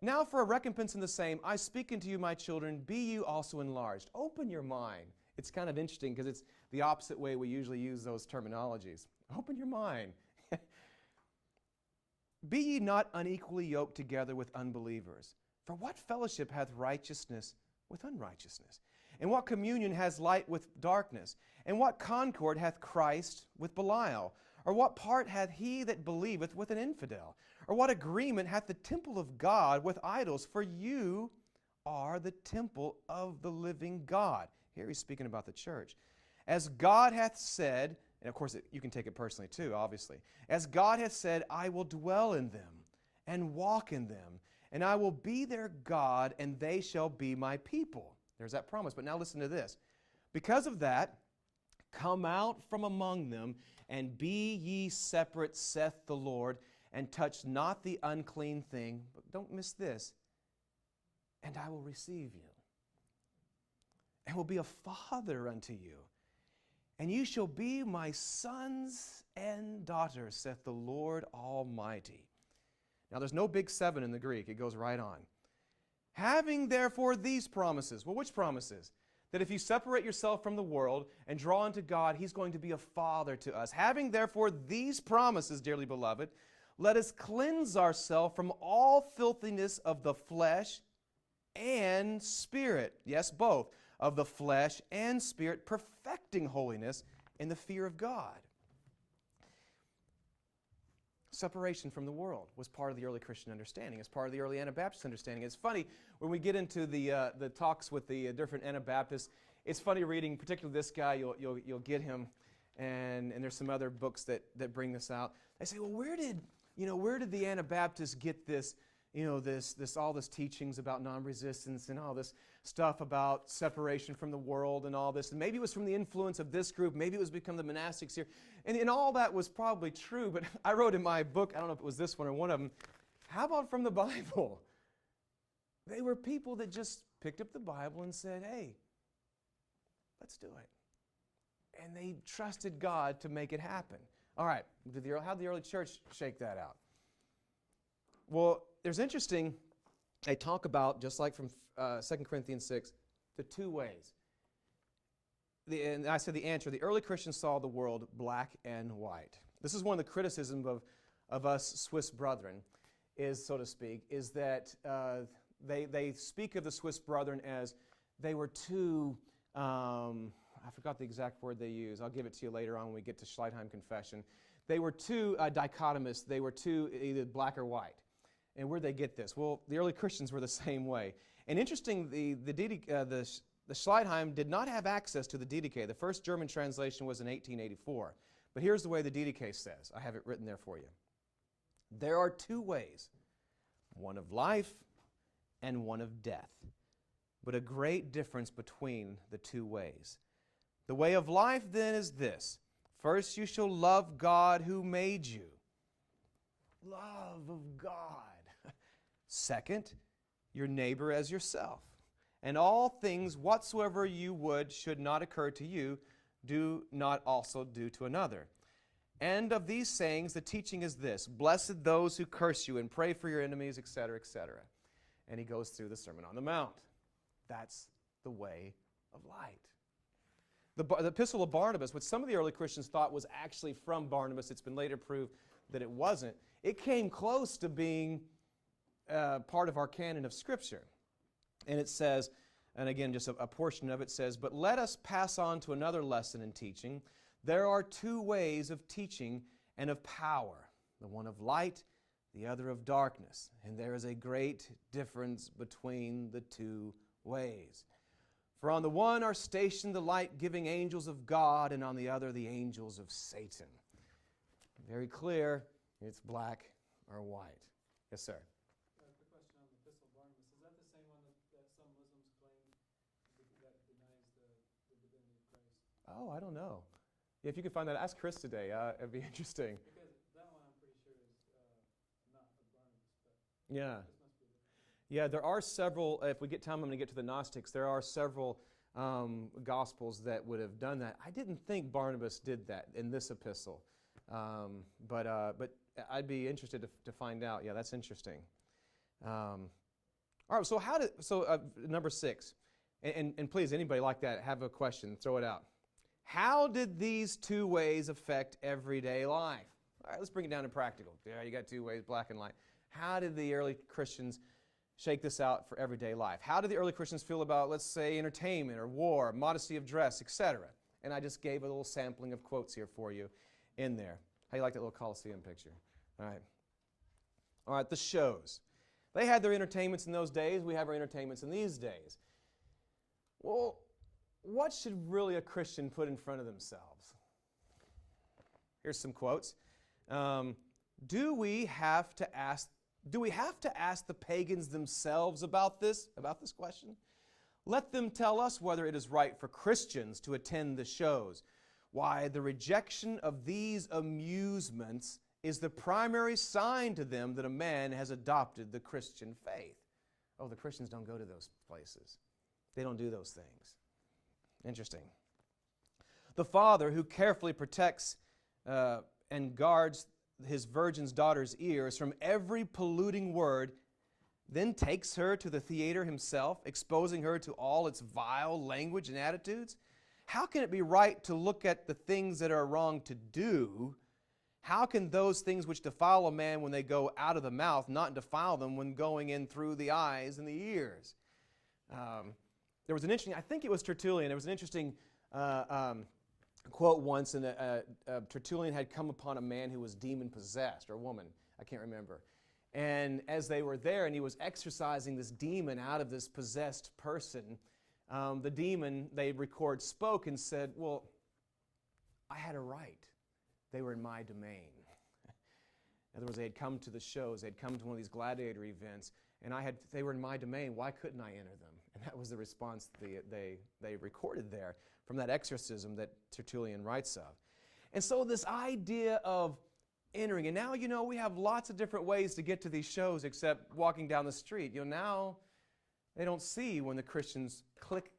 Now for a recompense in the same, I speak unto you, my children, be you also enlarged. Open your mind. It's kind of interesting because it's the opposite way we usually use those terminologies. Open your mind. Be ye not unequally yoked together with unbelievers. For what fellowship hath righteousness with unrighteousness? And what communion has light with darkness? And what concord hath Christ with Belial? Or what part hath he that believeth with an infidel? Or what agreement hath the temple of God with idols? For you are the temple of the living God. Here he's speaking about the church. As God hath said, and of course you can take it personally too, obviously. As God hath said, I will dwell in them and walk in them, and I will be their God, and they shall be my people. There's that promise. But now listen to this. Because of that, come out from among them, and be ye separate, saith the Lord, and touch not the unclean thing. But don't miss this. And I will receive you, and will be a father unto you. And you shall be my sons and daughters, saith the Lord Almighty. Now there's no big 7 in the Greek. It goes right on. Having therefore these promises. Well, which promises? That if you separate yourself from the world and draw unto God, He's going to be a father to us. Having therefore these promises, dearly beloved, let us cleanse ourselves from all filthiness of the flesh and spirit. Yes, both. Of the flesh and spirit, perfecting holiness in the fear of God. Separation from the world was part of the early Christian understanding. It's part of the early Anabaptist understanding. It's funny, when we get into the talks with the different Anabaptists, it's funny reading, particularly this guy, you'll get him, and there's some other books that bring this out. They say, well, where did the Anabaptists get this, all this teachings about non-resistance and all this stuff about separation from the world and all this? And maybe it was from the influence of this group. Maybe it was become the monastics here. And all that was probably true, but I wrote in my book, I don't know if it was this one or one of them, how about from the Bible? They were people that just picked up the Bible and said, hey, let's do it. And they trusted God to make it happen. All right, how did the early church shake that out? Well, there's interesting, they talk about, just like from 2 Corinthians 6, the two ways. And I said the answer, the early Christians saw the world black and white. This is one of the criticisms of us Swiss brethren, is, so to speak, is that they speak of the Swiss brethren as they were too, I forgot the exact word they use. I'll give it to you later on when we get to Schleitheim Confession. They were too dichotomous. They were too either black or white. And where'd they get this? Well, the early Christians were the same way. And interesting, the Schleitheim did not have access to the Didache. The first German translation was in 1884. But here's the way the Didache says. I have it written there for you. There are two ways, one of life and one of death, but a great difference between the two ways. The way of life then is this. First, you shall love God who made you. Love of God. Second, your neighbor as yourself. And all things whatsoever you would should not occur to you, do not also do to another. And of these sayings, the teaching is this: blessed those who curse you, and pray for your enemies, etc., etc. And he goes through the Sermon on the Mount. That's the way of light. The Epistle of Barnabas, which some of the early Christians thought was actually from Barnabas, it's been later proved that it wasn't. It came close to being part of our canon of Scripture. And it says, and again, just a portion of it says, but let us pass on to another lesson in teaching. There are two ways of teaching and of power, the one of light, the other of darkness. And there is a great difference between the two ways. For on the one are stationed the light-giving angels of God, and on the other the angels of Satan. Very clear, it's black or white. Yes, sir? The question on the Epistle of Barnabas, is that the same one that some Muslims claim that denies the divinity of Christ? Oh, I don't know. If you could find that, ask Chris today. It'd be interesting. Because that one I'm pretty sure is not of Barnabas, but Yeah. this must be different. Yeah, there are several, if we get time, I'm going to get to the Gnostics. There are several Gospels that would have done that. I didn't think Barnabas did that in this epistle. But I'd be interested to find out. Yeah, that's interesting. All right, so number 6. And please, anybody like that, have a question, throw it out. How did these two ways affect everyday life? All right, let's bring it down to practical. Yeah, you got two ways, black and white. How did the early Christians shake this out for everyday life? How did the early Christians feel about, let's say, entertainment or war, modesty of dress, etc.? And I just gave a little sampling of quotes here for you in there. How you like that little Colosseum picture? All right. All right, the shows. They had their entertainments in those days. We have our entertainments in these days. Well, what should really a Christian put in front of themselves? Here's some quotes. Do we have to ask the pagans themselves about this question? Let them tell us whether it is right for Christians to attend the shows. Why, the rejection of these amusements is the primary sign to them that a man has adopted the Christian faith. Oh, the Christians don't go to those places. They don't do those things. Interesting. The father who carefully protects and guards his virgin's daughter's ears from every polluting word, then takes her to the theater himself, exposing her to all its vile language and attitudes. How can it be right to look at the things that are wrong to do? How can those things which defile a man when they go out of the mouth not defile them when going in through the eyes and the ears? There was an interesting, I think it was Tertullian, there was an interesting quote once, and Tertullian had come upon a man who was demon-possessed, or a woman, I can't remember. And as they were there, and he was exorcising this demon out of this possessed person, the demon, they record, spoke and said, well, I had a right. They were in my domain. In other words, they had come to the shows, they had come to one of these gladiator events, and they were in my domain. Why couldn't I enter them? And that was the response they recorded there from that exorcism that Tertullian writes of. And so this idea of entering, and now, we have lots of different ways to get to these shows except walking down the street. Now they don't see when the Christians click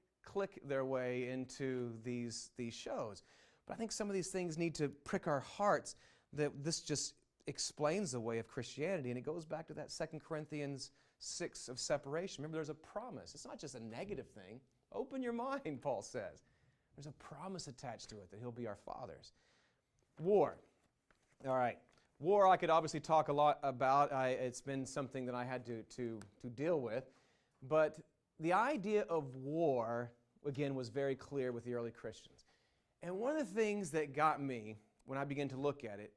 their way into these shows. But I think some of these things need to prick our hearts, that this just explains the way of Christianity, and it goes back to that 2 Corinthians 6 of separation. Remember, there's a promise. It's not just a negative thing. Open your mind, Paul says. There's a promise attached to it that he'll be our fathers. War. All right. War I could obviously talk a lot about. It's been something that I had to deal with. But the idea of war, again, was very clear with the early Christians. And one of the things that got me when I began to look at it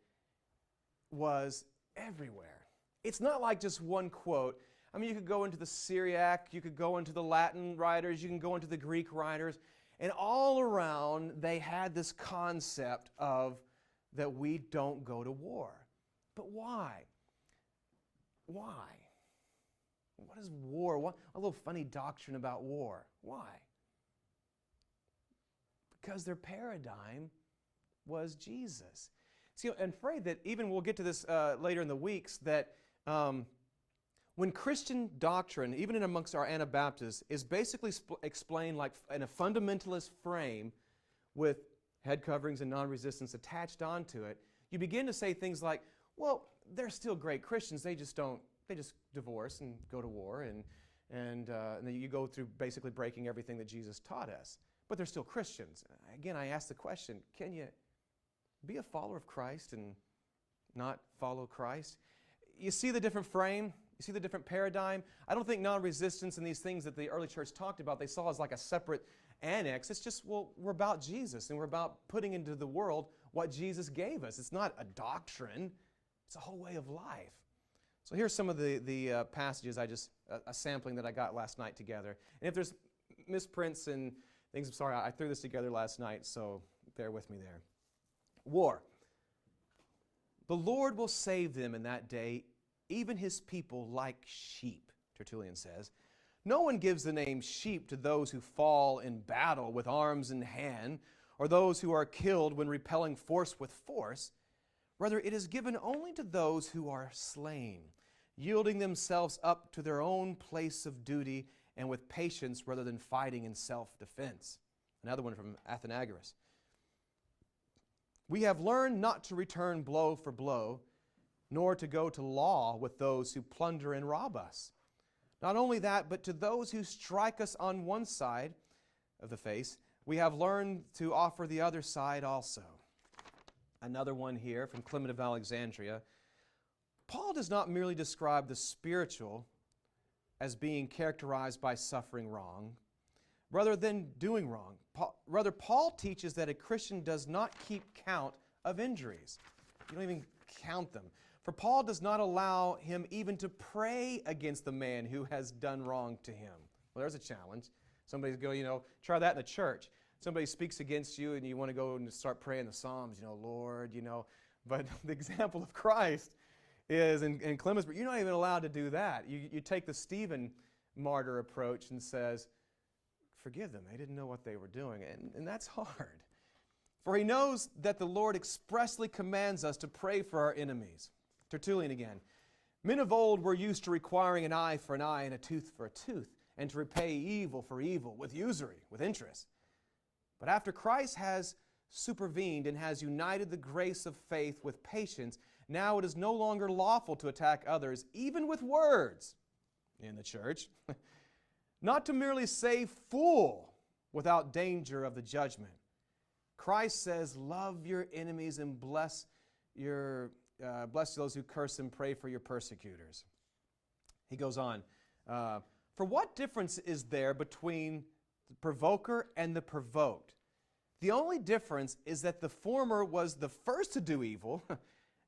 was everywhere. It's not like just one quote. I mean, you could go into the Syriac, you could go into the Latin writers, you can go into the Greek writers, and all around they had this concept of that we don't go to war. But why? Why? What is war? What, a little funny doctrine about war. Why? Because their paradigm was Jesus. See, I'm afraid that even we'll get to this later in the weeks, that when Christian doctrine, even in amongst our Anabaptists, is basically explained like in a fundamentalist frame with head coverings and non-resistance attached onto it, you begin to say things like, well, they're still great Christians, they just divorce and go to war, and then you go through basically breaking everything that Jesus taught us. But they're still Christians. Again, I ask the question, can you be a follower of Christ and not follow Christ? You see the different frame? You see the different paradigm? I don't think non-resistance and these things that the early church talked about, they saw as like a separate annex. It's just, well, we're about Jesus, and we're about putting into the world what Jesus gave us. It's not a doctrine. It's a whole way of life. So here's some of the passages a sampling that I got last night together. And if there's misprints and things, I'm sorry, I threw this together last night, so bear with me there. War. The Lord will save them in that day, even his people like sheep, Tertullian says. No one gives the name sheep to those who fall in battle with arms in hand, or those who are killed when repelling force with force. Rather, it is given only to those who are slain, yielding themselves up to their own place of duty and with patience rather than fighting in self-defense. Another one from Ante-Nicene. We have learned not to return blow for blow, nor to go to law with those who plunder and rob us. Not only that, but to those who strike us on one side of the face, we have learned to offer the other side also. Another one here from Clement of Alexandria. Paul does not merely describe the spiritual as being characterized by suffering wrong, rather than doing wrong. Rather, Paul teaches that a Christian does not keep count of injuries. You don't even count them. For Paul does not allow him even to pray against the man who has done wrong to him. Well, there's a challenge. Somebody's go, try that in the church. Somebody speaks against you and you want to go and start praying the Psalms, Lord, But the example of Christ is in Clemensburg, you're not even allowed to do that. You take the Stephen martyr approach and says, forgive them. They didn't know what they were doing. And that's hard. For he knows that the Lord expressly commands us to pray for our enemies. Tertullian again. Men of old were used to requiring an eye for an eye and a tooth for a tooth, and to repay evil for evil with usury, with interest. But after Christ has supervened and has united the grace of faith with patience, now it is no longer lawful to attack others, even with words, in the church, not to merely say fool without danger of the judgment. Christ says, love your enemies and bless those who curse and pray for your persecutors. He goes on, for what difference is there between the provoker and the provoked? The only difference is that the former was the first to do evil,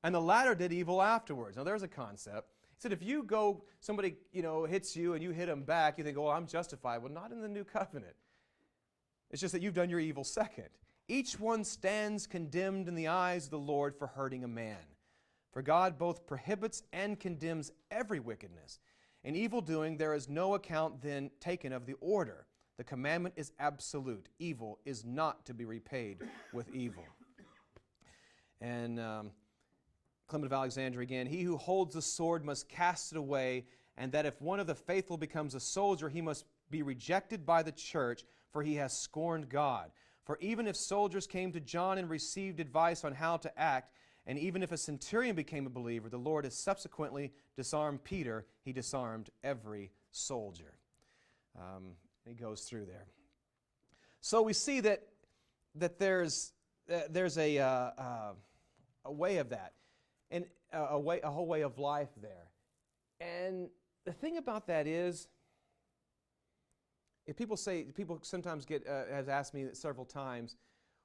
and the latter did evil afterwards. Now, there's a concept. He said, if you go, somebody, hits you and you hit them back, you think, oh, I'm justified. Well, not in the new covenant. It's just that you've done your evil second. Each one stands condemned in the eyes of the Lord for hurting a man. For God both prohibits and condemns every wickedness. In evil doing, there is no account then taken of the order. The commandment is absolute. Evil is not to be repaid with evil. And Clement of Alexandria again, he who holds the sword must cast it away, and that if one of the faithful becomes a soldier, he must be rejected by the church, for he has scorned God. For even if soldiers came to John and received advice on how to act, and even if a centurion became a believer, the Lord has subsequently disarmed Peter. He disarmed every soldier. He goes through there. So we see that there's a way of that, and a whole way of life there. And the thing about that is, if people sometimes has asked me several times,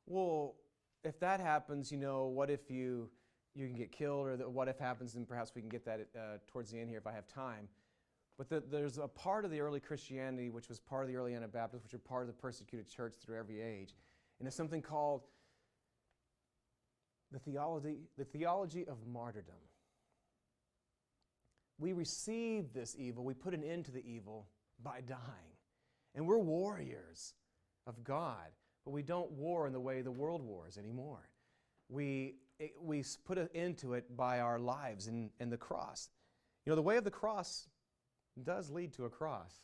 well, if that happens, what if you can get killed, or what if happens, and perhaps we can get that towards the end here if I have time. But there's a part of the early Christianity, which was part of the early Anabaptists, which were part of the persecuted church through every age. And it's something called the theology of martyrdom. We receive this evil, we put an end to the evil by dying. And we're warriors of God. But we don't war in the way the world wars anymore. We put an end to it by our lives and the cross. The way of the cross does lead to a cross.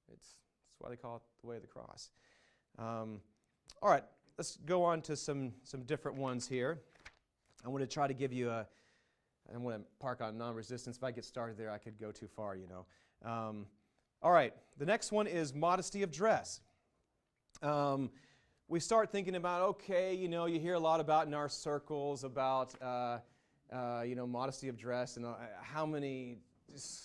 That's why they call it the way of the cross. All right, let's go on to some different ones here. I want to try to give you I want to park on non-resistance. If I get started there, I could go too far, All right, the next one is modesty of dress. We start thinking about, okay, you hear a lot about in our circles about, modesty of dress and how many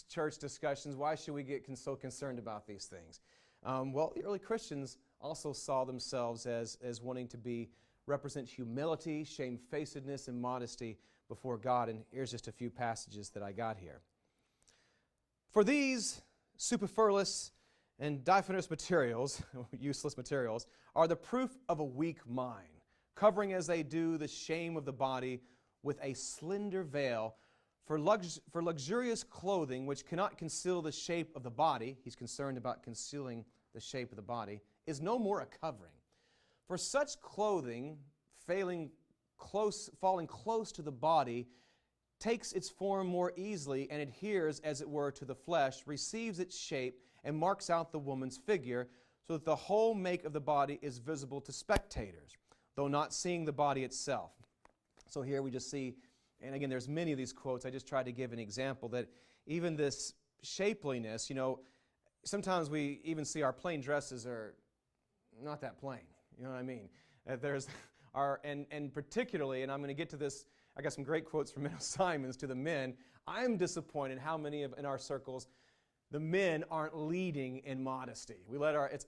church discussions, why should we get so concerned about these things? Well, the early Christians also saw themselves as wanting to represent humility, shamefacedness, and modesty before God. And here's just a few passages that I got here. For these superfluous and diaphanous materials, useless materials, are the proof of a weak mind, covering as they do the shame of the body with a slender veil. For luxurious clothing, which cannot conceal the shape of the body, he's concerned about concealing the shape of the body, is no more a covering. For such clothing, falling close to the body, takes its form more easily and adheres, as it were, to the flesh, receives its shape, and marks out the woman's figure, so that the whole make of the body is visible to spectators, though not seeing the body itself. So here we just see, and again, there's many of these quotes. I just tried to give an example that even this shapeliness, sometimes we even see our plain dresses are not that plain. You know what I mean? And particularly, and I'm going to get to this, I got some great quotes from Menno Simons to the men. I'm disappointed how many in our circles, the men aren't leading in modesty.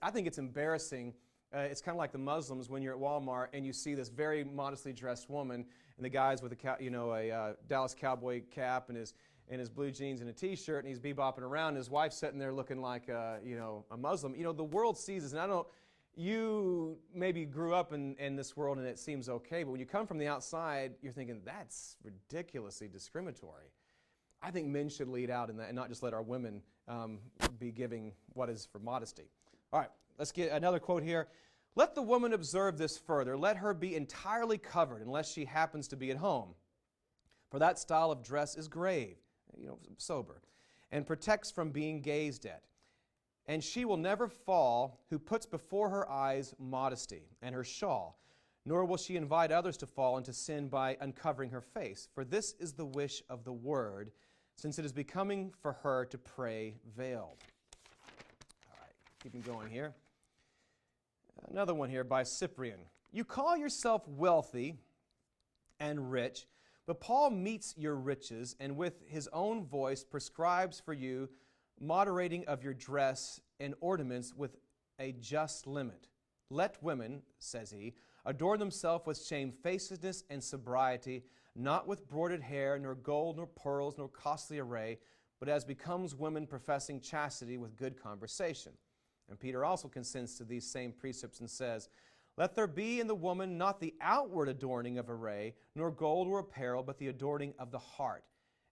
I think it's embarrassing. It's kind of like the Muslims when you're at Walmart and you see this very modestly dressed woman, and the guy's with a Dallas Cowboy cap and his blue jeans and a T-shirt, and he's bebopping around. And his wife's sitting there looking like a Muslim. The world sees this, and you maybe grew up in this world and it seems okay, but when you come from the outside, you're thinking that's ridiculously discriminatory. I think men should lead out in that and not just let our women be giving what is for modesty. All right, let's get another quote here. Let the woman observe this further. Let her be entirely covered unless she happens to be at home. For that style of dress is grave, sober, and protects from being gazed at. And she will never fall who puts before her eyes modesty and her shawl, nor will she invite others to fall into sin by uncovering her face. For this is the wish of the word, since it is becoming for her to pray veiled. All right, keeping going here. Another one here by Cyprian. You call yourself wealthy and rich, but Paul meets your riches and with his own voice prescribes for you moderating of your dress and ornaments with a just limit. Let women, says he, adorn themselves with shamefacedness and sobriety, not with broidered hair, nor gold, nor pearls, nor costly array, but as becomes women professing chastity with good conversation. And Peter also consents to these same precepts and says, let there be in the woman not the outward adorning of array, nor gold or apparel, but the adorning of the heart,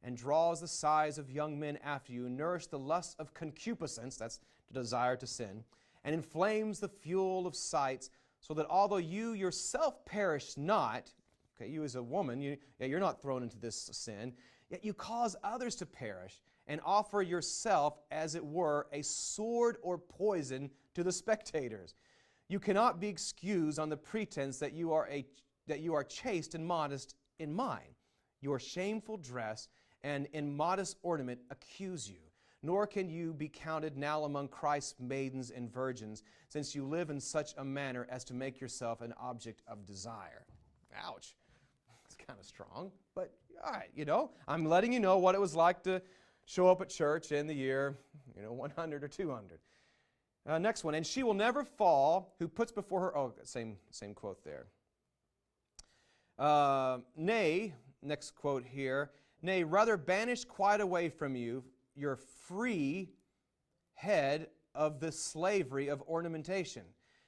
and draws the sighs of young men after you, nourish the lust of concupiscence, that's the desire to sin, and inflames the fuel of sights, so that although you yourself perish not, okay, you as a woman, you're not thrown into this sin, yet you cause others to perish, and offer yourself, as it were, a sword or poison to the spectators. You cannot be excused on the pretense that you are chaste and modest in mind. Your shameful dress and immodest ornament accuse you. Nor can you be counted now among Christ's maidens and virgins, since you live in such a manner as to make yourself an object of desire. Ouch. It's kind of strong, but all right, I'm letting you know what it was like to show up at church in the year, 100 or 200. Next one, and she will never fall who puts before her, same quote there. Nay, next quote here, nay, rather banish quite away from you your free head of the slavery of ornamentation.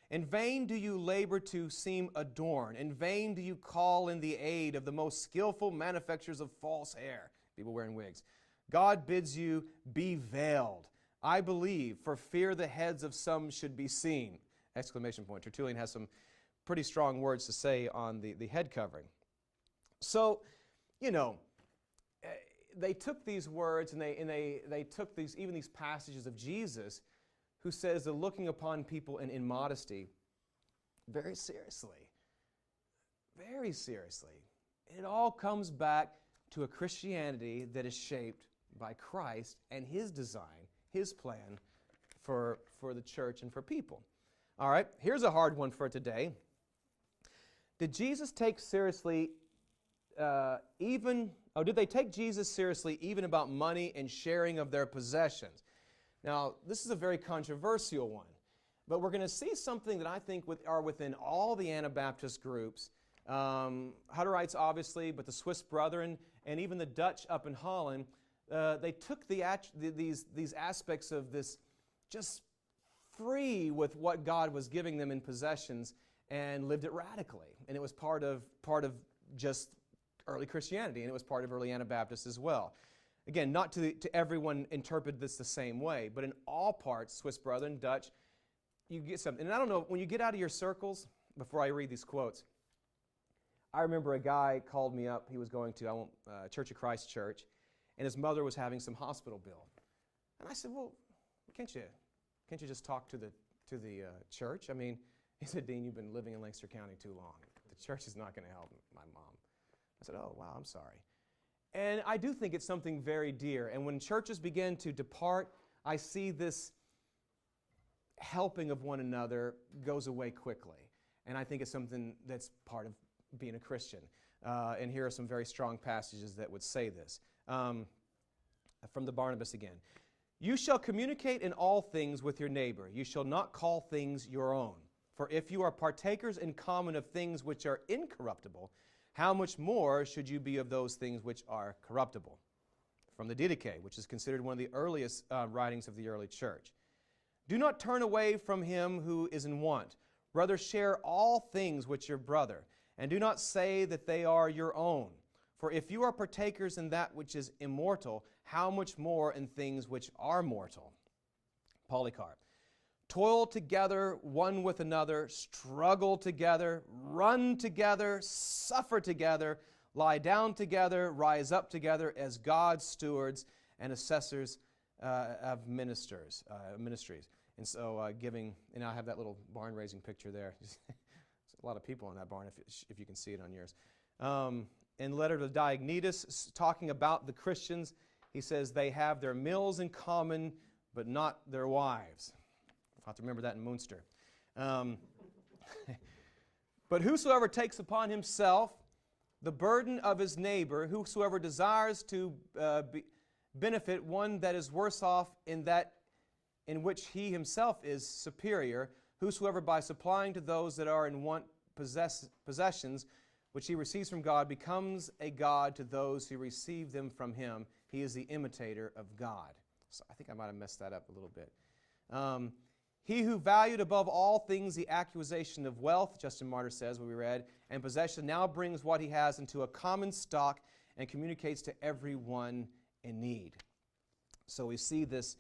In vain do you labor to seem adorned. In vain do you call in the aid of the most skillful manufacturers of false hair, people wearing wigs. God bids you be veiled. I believe, for fear the heads of some should be seen. Exclamation point. Tertullian has some pretty strong words to say on the head covering. So, they took these words and they took these passages of Jesus, who says that looking upon people in modesty, very seriously. Very seriously. It all comes back to a Christianity that is shaped by Christ and His design, His plan for the church and for people. All right, here's a hard one for today. Did Jesus take seriously did they take Jesus seriously even about money and sharing of their possessions? Now, this is a very controversial one, but we're going to see something that I think are within all the Anabaptist groups, Hutterites obviously, but the Swiss Brethren and even the Dutch up in Holland. They took these aspects of this just free with what God was giving them in possessions and lived it radically. And it was part of just early Christianity, and it was part of early Anabaptists as well. Again, not to everyone interpret this the same way, but in all parts, Swiss Brethren, Dutch, you get something. And I don't know, when you get out of your circles, before I read these quotes, I remember a guy called me up. He was going to Church of Christ Church, and his mother was having some hospital bill. And I said, well, can't you just talk to the church? I mean, he said, Dean, you've been living in Lancaster County too long. The church is not going to help my mom. I said, oh, wow, I'm sorry. And I do think it's something very dear. And when churches begin to depart, I see this helping of one another goes away quickly. And I think it's something that's part of being a Christian. And here are some very strong passages that would say this. From the Barnabas again. You shall communicate in all things with your neighbor. You shall not call things your own. For if you are partakers in common of things which are incorruptible, how much more should you be of those things which are corruptible? From the Didache, which is considered one of the earliest writings of the early church. Do not turn away from him who is in want. Rather share all things with your brother, and do not say that they are your own. For if you are partakers in that which is immortal, how much more in things which are mortal? Polycarp. Toil together one with another, struggle together, run together, suffer together, lie down together, rise up together as God's stewards and assessors of ministries. And so giving, and I have that little barn raising picture there. There's a lot of people in that barn if you can see it on yours. In letter to Diognetus, talking about the Christians, he says they have their meals in common, but not their wives. I'll have to remember that in Munster. But whosoever takes upon himself the burden of his neighbor, whosoever desires to benefit one that is worse off in that in which he himself is superior, whosoever by supplying to those that are in want possessions which he receives from God becomes a God to those who receive them from him. He is the imitator of God. So I think I might have messed that up a little bit. He who valued above all things the accusation of wealth, Justin Martyr says, what we read, and possession, now brings what he has into a common stock and communicates to everyone in need. So we see this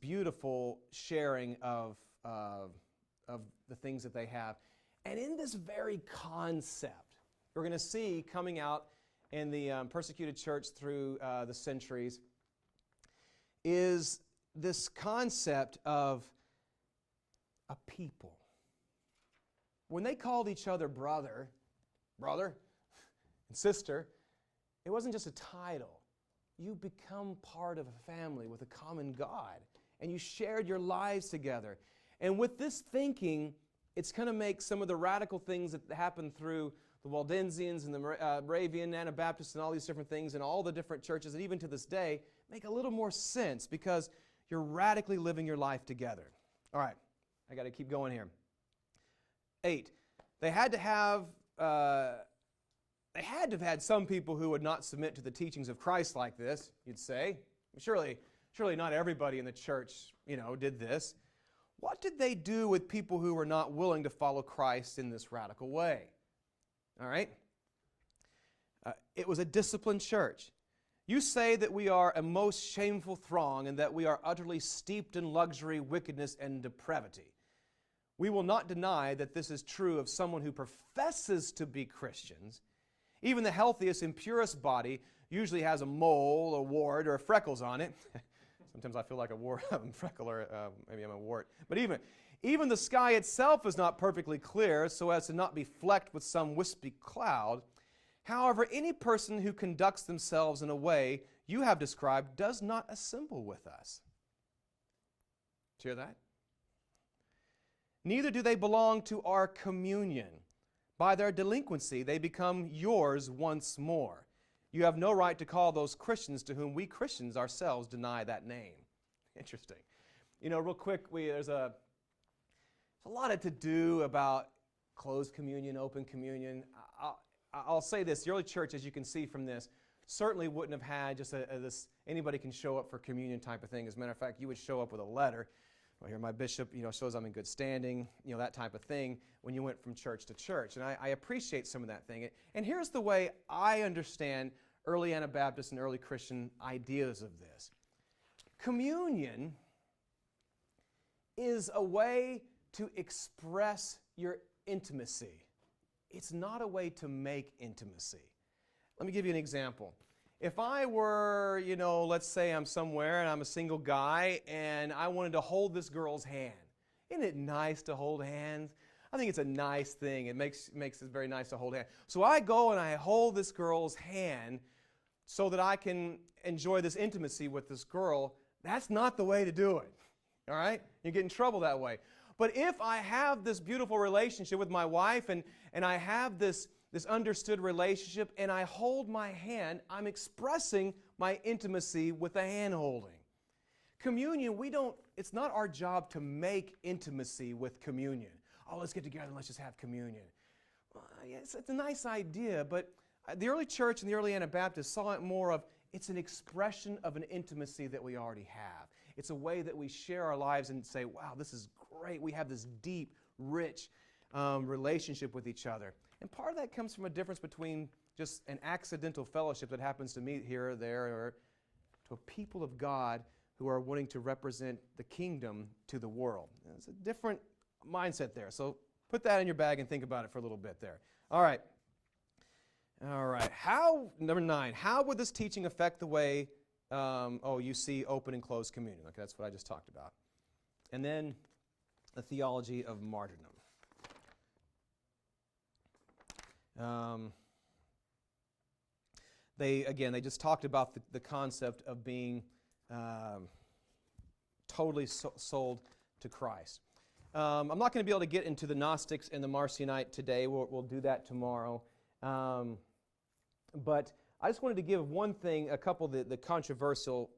beautiful sharing of the things that they have. And in this very concept, we're going to see coming out in the persecuted church through the centuries is this concept of a people. When they called each other brother and sister, it wasn't just a title. You become part of a family with a common God, and you shared your lives together. And with this thinking, it's going to make some of the radical things that happen through the Waldensians and the Moravian, Anabaptists, and all these different things, and all the different churches, and even to this day, make a little more sense because you're radically living your life together. All right, I got to keep going here. 8. They had to have had some people who would not submit to the teachings of Christ like this, you'd say. Surely not everybody in the church, did this. What did they do with people who were not willing to follow Christ in this radical way? All right? It was a disciplined church. You say that we are a most shameful throng and that we are utterly steeped in luxury, wickedness, and depravity. We will not deny that this is true of someone who professes to be Christians. Even the healthiest and purest body usually has a mole, a wart, or freckles on it. Sometimes I feel like a freckle, or maybe I'm a wart. But even the sky itself is not perfectly clear, so as to not be flecked with some wispy cloud. However, any person who conducts themselves in a way you have described does not assemble with us. Did you hear that? Neither do they belong to our communion. By their delinquency, they become yours once more. You have no right to call those Christians to whom we Christians ourselves deny that name. Interesting. Real quick, there's a lot to do about closed communion, open communion. I'll say this. The early church, as you can see from this, certainly wouldn't have had just this anybody can show up for communion type of thing. As a matter of fact, you would show up with a letter. Well, here my bishop, shows I'm in good standing, that type of thing when you went from church to church. And I appreciate some of that thing. And here's the way I understand early Anabaptist and early Christian ideas of this. Communion is a way to express your intimacy. It's not a way to make intimacy. Let me give you an example. If I were, let's say I'm somewhere and I'm a single guy and I wanted to hold this girl's hand. Isn't it nice to hold hands? I think it's a nice thing. It makes it very nice to hold hands. So I go and I hold this girl's hand so that I can enjoy this intimacy with this girl. That's not the way to do it. All right? You get in trouble that way. But if I have this beautiful relationship with my wife and I have this understood relationship and I hold my hand, I'm expressing my intimacy with the hand holding. Communion, it's not our job to make intimacy with communion. Oh, let's get together and let's just have communion. Well, yes, it's a nice idea, but the early church and the early Anabaptists saw it more of it's an expression of an intimacy that we already have. It's a way that we share our lives and say, wow, this is great. We have this deep, rich relationship with each other. And part of that comes from a difference between just an accidental fellowship that happens to meet here or there, or to a people of God who are wanting to represent the kingdom to the world. And it's a different mindset there. So put that in your bag and think about it for a little bit there. All right. Number 9, how would this teaching affect the way you see open and closed communion? Okay, that's what I just talked about. And then the theology of martyrdom. They just talked about the concept of being totally sold to Christ. I'm not going to be able to get into the Gnostics and the Marcionite today. We'll do that tomorrow. But I just wanted to give a couple of the controversial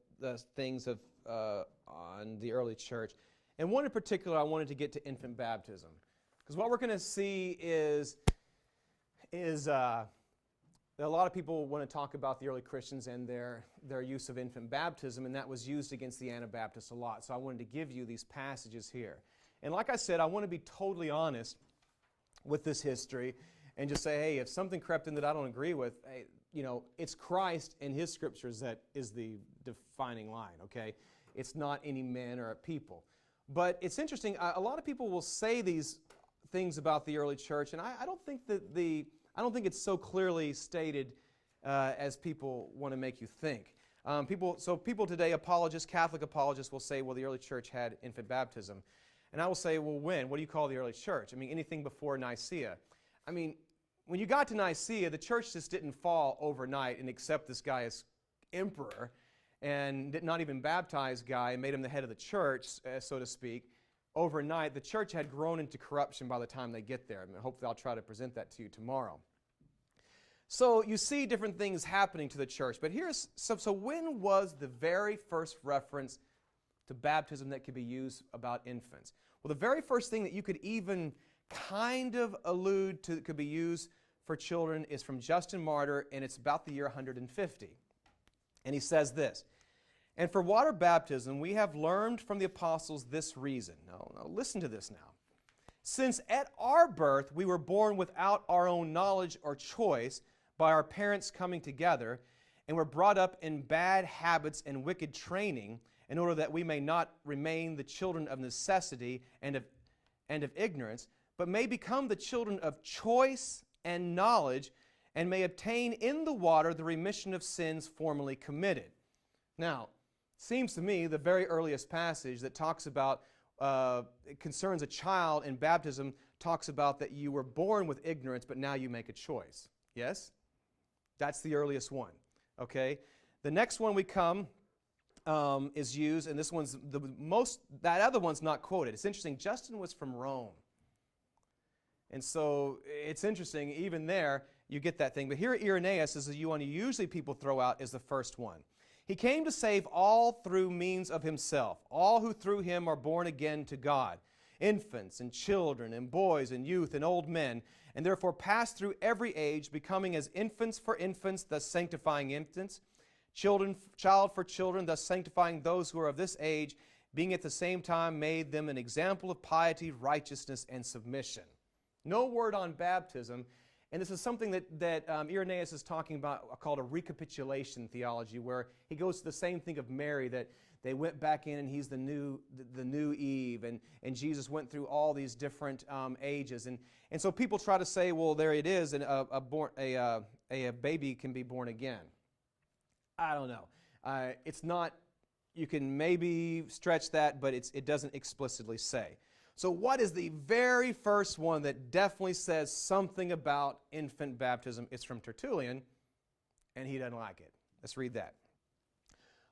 things on the early church. And one in particular, I wanted to get to infant baptism. Because what we're going to see is a lot of people want to talk about the early Christians and their use of infant baptism, and that was used against the Anabaptists a lot. So I wanted to give you these passages here. And like I said, I want to be totally honest with this history and just say, hey, if something crept in that I don't agree with, hey, it's Christ and His Scriptures that is the defining line, okay? It's not any man or a people. But it's interesting, a lot of people will say these things about the early church, and I don't think that I don't think it's so clearly stated as people want to make you think. People today, apologists, Catholic apologists, will say, well, the early church had infant baptism. And I will say, well, when? What do you call the early church? I mean, anything before Nicaea. I mean, when you got to Nicaea, the church just didn't fall overnight and accept this guy as emperor and did not even baptize guy and made him the head of the church, so to speak. Overnight, the church had grown into corruption by the time they get there. I mean, hopefully I'll try to present that to you tomorrow. So you see different things happening to the church. But so when was the very first reference to baptism that could be used about infants? Well, the very first thing that you could even kind of allude to that could be used for children is from Justin Martyr, and it's about the year 150. And he says this, "And for water baptism we have learned from the apostles this reason." Now listen to this now. "Since at our birth we were born without our own knowledge or choice, by our parents coming together, and were brought up in bad habits and wicked training, in order that we may not remain the children of necessity and of ignorance, but may become the children of choice and knowledge, and may obtain in the water the remission of sins formerly committed." Now, it seems to me the very earliest passage that talks about, concerns a child in baptism, talks about that you were born with ignorance, but now you make a choice. Yes? That's the earliest one. Okay? The next one we come is used, and this one's that other one's not quoted. It's interesting, Justin was from Rome. And so it's interesting, even there, you get that thing. But here Irenaeus is the one usually people throw out as the first one. "He came to save all through means of himself, all who through him are born again to God, infants and children and boys and youth and old men, and therefore pass through every age, becoming as infants for infants, thus sanctifying infants, child for children, thus sanctifying those who are of this age, being at the same time made them an example of piety, righteousness, and submission." No word on baptism, and this is something that Irenaeus is talking about, called a recapitulation theology, where he goes to the same thing of Mary, that they went back in and he's the new Eve, and Jesus went through all these different ages. And so people try to say, well, there it is, and a baby can be born again. I don't know. It's not, you can maybe stretch that, but it doesn't explicitly say. So what is the very first one that definitely says something about infant baptism? It's from Tertullian, and he doesn't like it. Let's read that.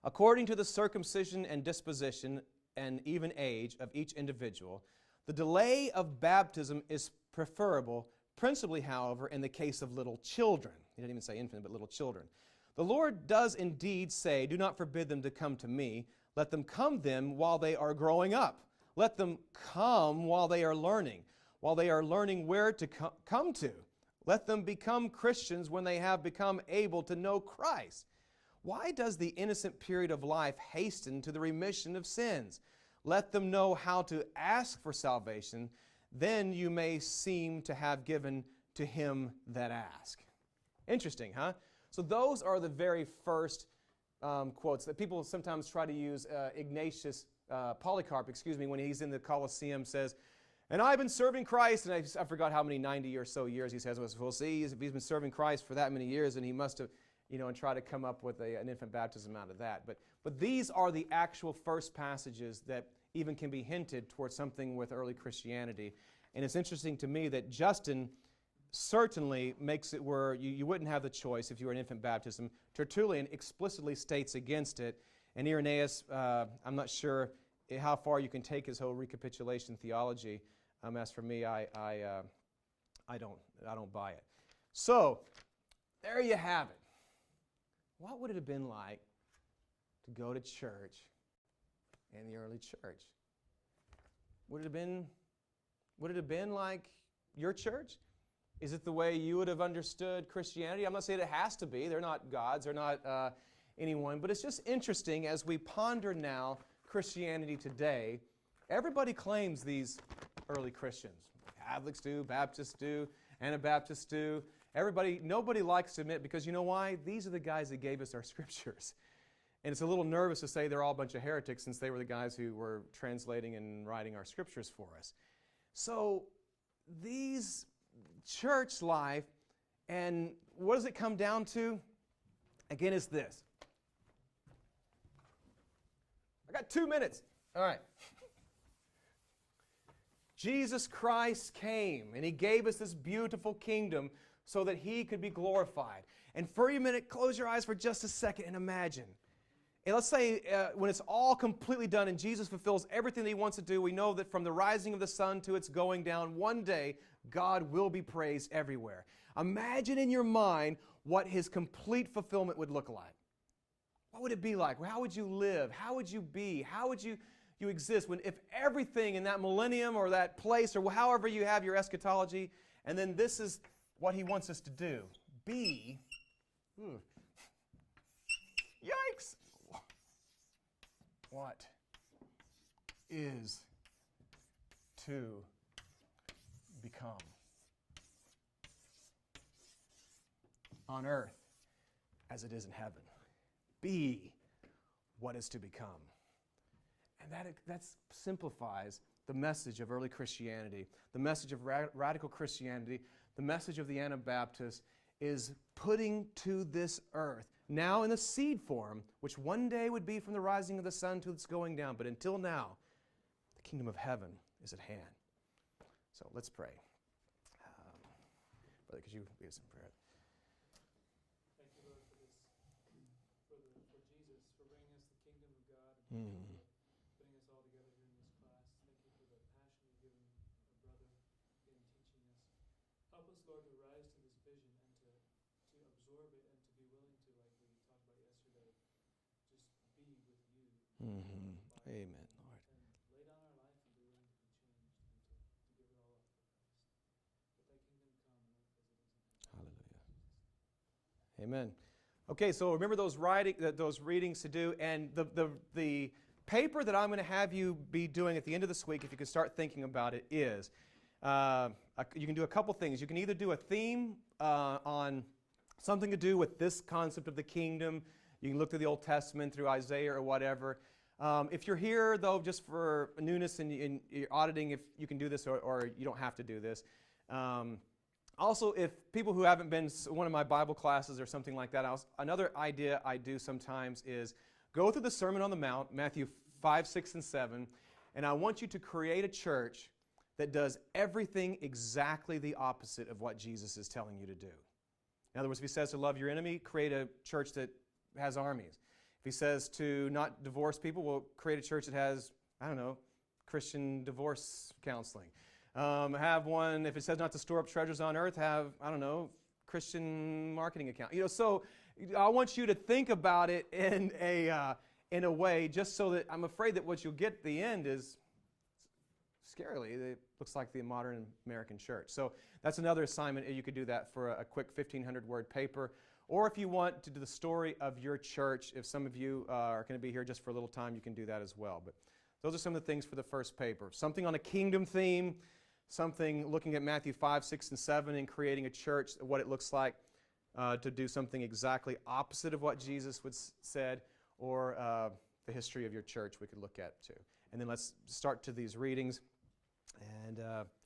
"According to the circumcision and disposition and even age of each individual, the delay of baptism is preferable, principally, however, in the case of little children." He didn't even say infant, but little children. "The Lord does indeed say, 'Do not forbid them to come to me. Let them come then while they are growing up. Let them come while they are learning where to come to. Let them become Christians when they have become able to know Christ. Why does the innocent period of life hasten to the remission of sins? Let them know how to ask for salvation. Then you may seem to have given to him that ask." Interesting, huh? So those are the very first quotes that people sometimes try to use. Polycarp, when he's in the Colosseum, says, "And I've been serving Christ," and I forgot how many 90 or so years he says. We'll see, if he's been serving Christ for that many years, and he must have, and try to come up with an infant baptism out of that. But these are the actual first passages that even can be hinted towards something with early Christianity. And it's interesting to me that Justin certainly makes it where you wouldn't have the choice if you were an infant baptism. Tertullian explicitly states against it. And Irenaeus, I'm not sure how far you can take his whole recapitulation theology. As for me, I don't buy it. So there you have it. What would it have been like to go to church in the early church? Would it have been Would it have been like your church? Is it the way you would have understood Christianity? I'm not saying it has to be. They're not gods. They're not anyone. But it's just interesting as we ponder now Christianity today. Everybody claims these early Christians. Catholics do, Baptists do, Anabaptists do. Nobody likes to admit, because you know why? These are the guys that gave us our scriptures. And it's a little nervous to say they're all a bunch of heretics since they were the guys who were translating and writing our scriptures for us. So these church life, and what does it come down to? Again, it's this. I got 2 minutes. All right. Jesus Christ came, and He gave us this beautiful kingdom so that He could be glorified. And for a minute, close your eyes for just a second and imagine. And let's say when it's all completely done and Jesus fulfills everything that He wants to do, we know that from the rising of the sun to its going down, one day God will be praised everywhere. Imagine in your mind what His complete fulfillment would look like. What would it be like? How would you live? How would you be? How would you exist if everything in that millennium or that place or however you have your eschatology, and then this is what He wants us to do. Be. Yikes. What is to become on earth as it is in heaven. Be what is to become. And that simplifies the message of early Christianity. The message of radical Christianity, the message of the Anabaptist is putting to this earth, now in the seed form, which one day would be from the rising of the sun to its going down. But until now, the kingdom of heaven is at hand. So let's pray. Brother, could you lead us in prayer? Thank you, Lord, for this, for Jesus, for bringing us the kingdom of God, and putting us all together here in this class. Thank you for the passion you've given our brother in teaching us. Help us, Lord, to rise to this vision and to absorb it and to be willing to, like we talked about yesterday, just be with you. Amen, Lord. And lay down our life and be willing to be changed and to give it all up for Christ. Let thy kingdom come on earth as it is in heaven. Hallelujah. Amen. Okay, so remember those readings to do, and the paper that I'm going to have you be doing at the end of this week, if you can start thinking about it, is you can do a couple things. You can either do a theme on something to do with this concept of the kingdom. You can look through the Old Testament, through Isaiah or whatever. If you're here, though, just for newness and you're auditing, if you can do this or you don't have to do this. Also, if people who haven't been to one of my Bible classes or something like that, another idea I do sometimes is go through the Sermon on the Mount, Matthew 5, 6, and 7, and I want you to create a church that does everything exactly the opposite of what Jesus is telling you to do. In other words, if He says to love your enemy, create a church that has armies. If He says to not divorce people, we'll create a church that has, Christian divorce counseling. Have one, if it says not to store up treasures on earth, have, Christian marketing account. So I want you to think about it in a way, just so that I'm afraid that what you'll get at the end is, scarily, it looks like the modern American church. So that's another assignment. You could do that for a quick 1,500-word paper. Or if you want to do the story of your church, if some of you are going to be here just for a little time, you can do that as well. But those are some of the things for the first paper. Something on a kingdom theme, something looking at Matthew 5, 6, and 7 and creating a church, what it looks like to do something exactly opposite of what Jesus said, or the history of your church we could look at too. And then let's start to these readings, and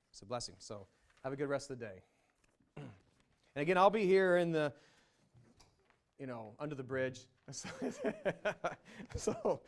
it's a blessing. So have a good rest of the day. And again, I'll be here in the, under the bridge. So,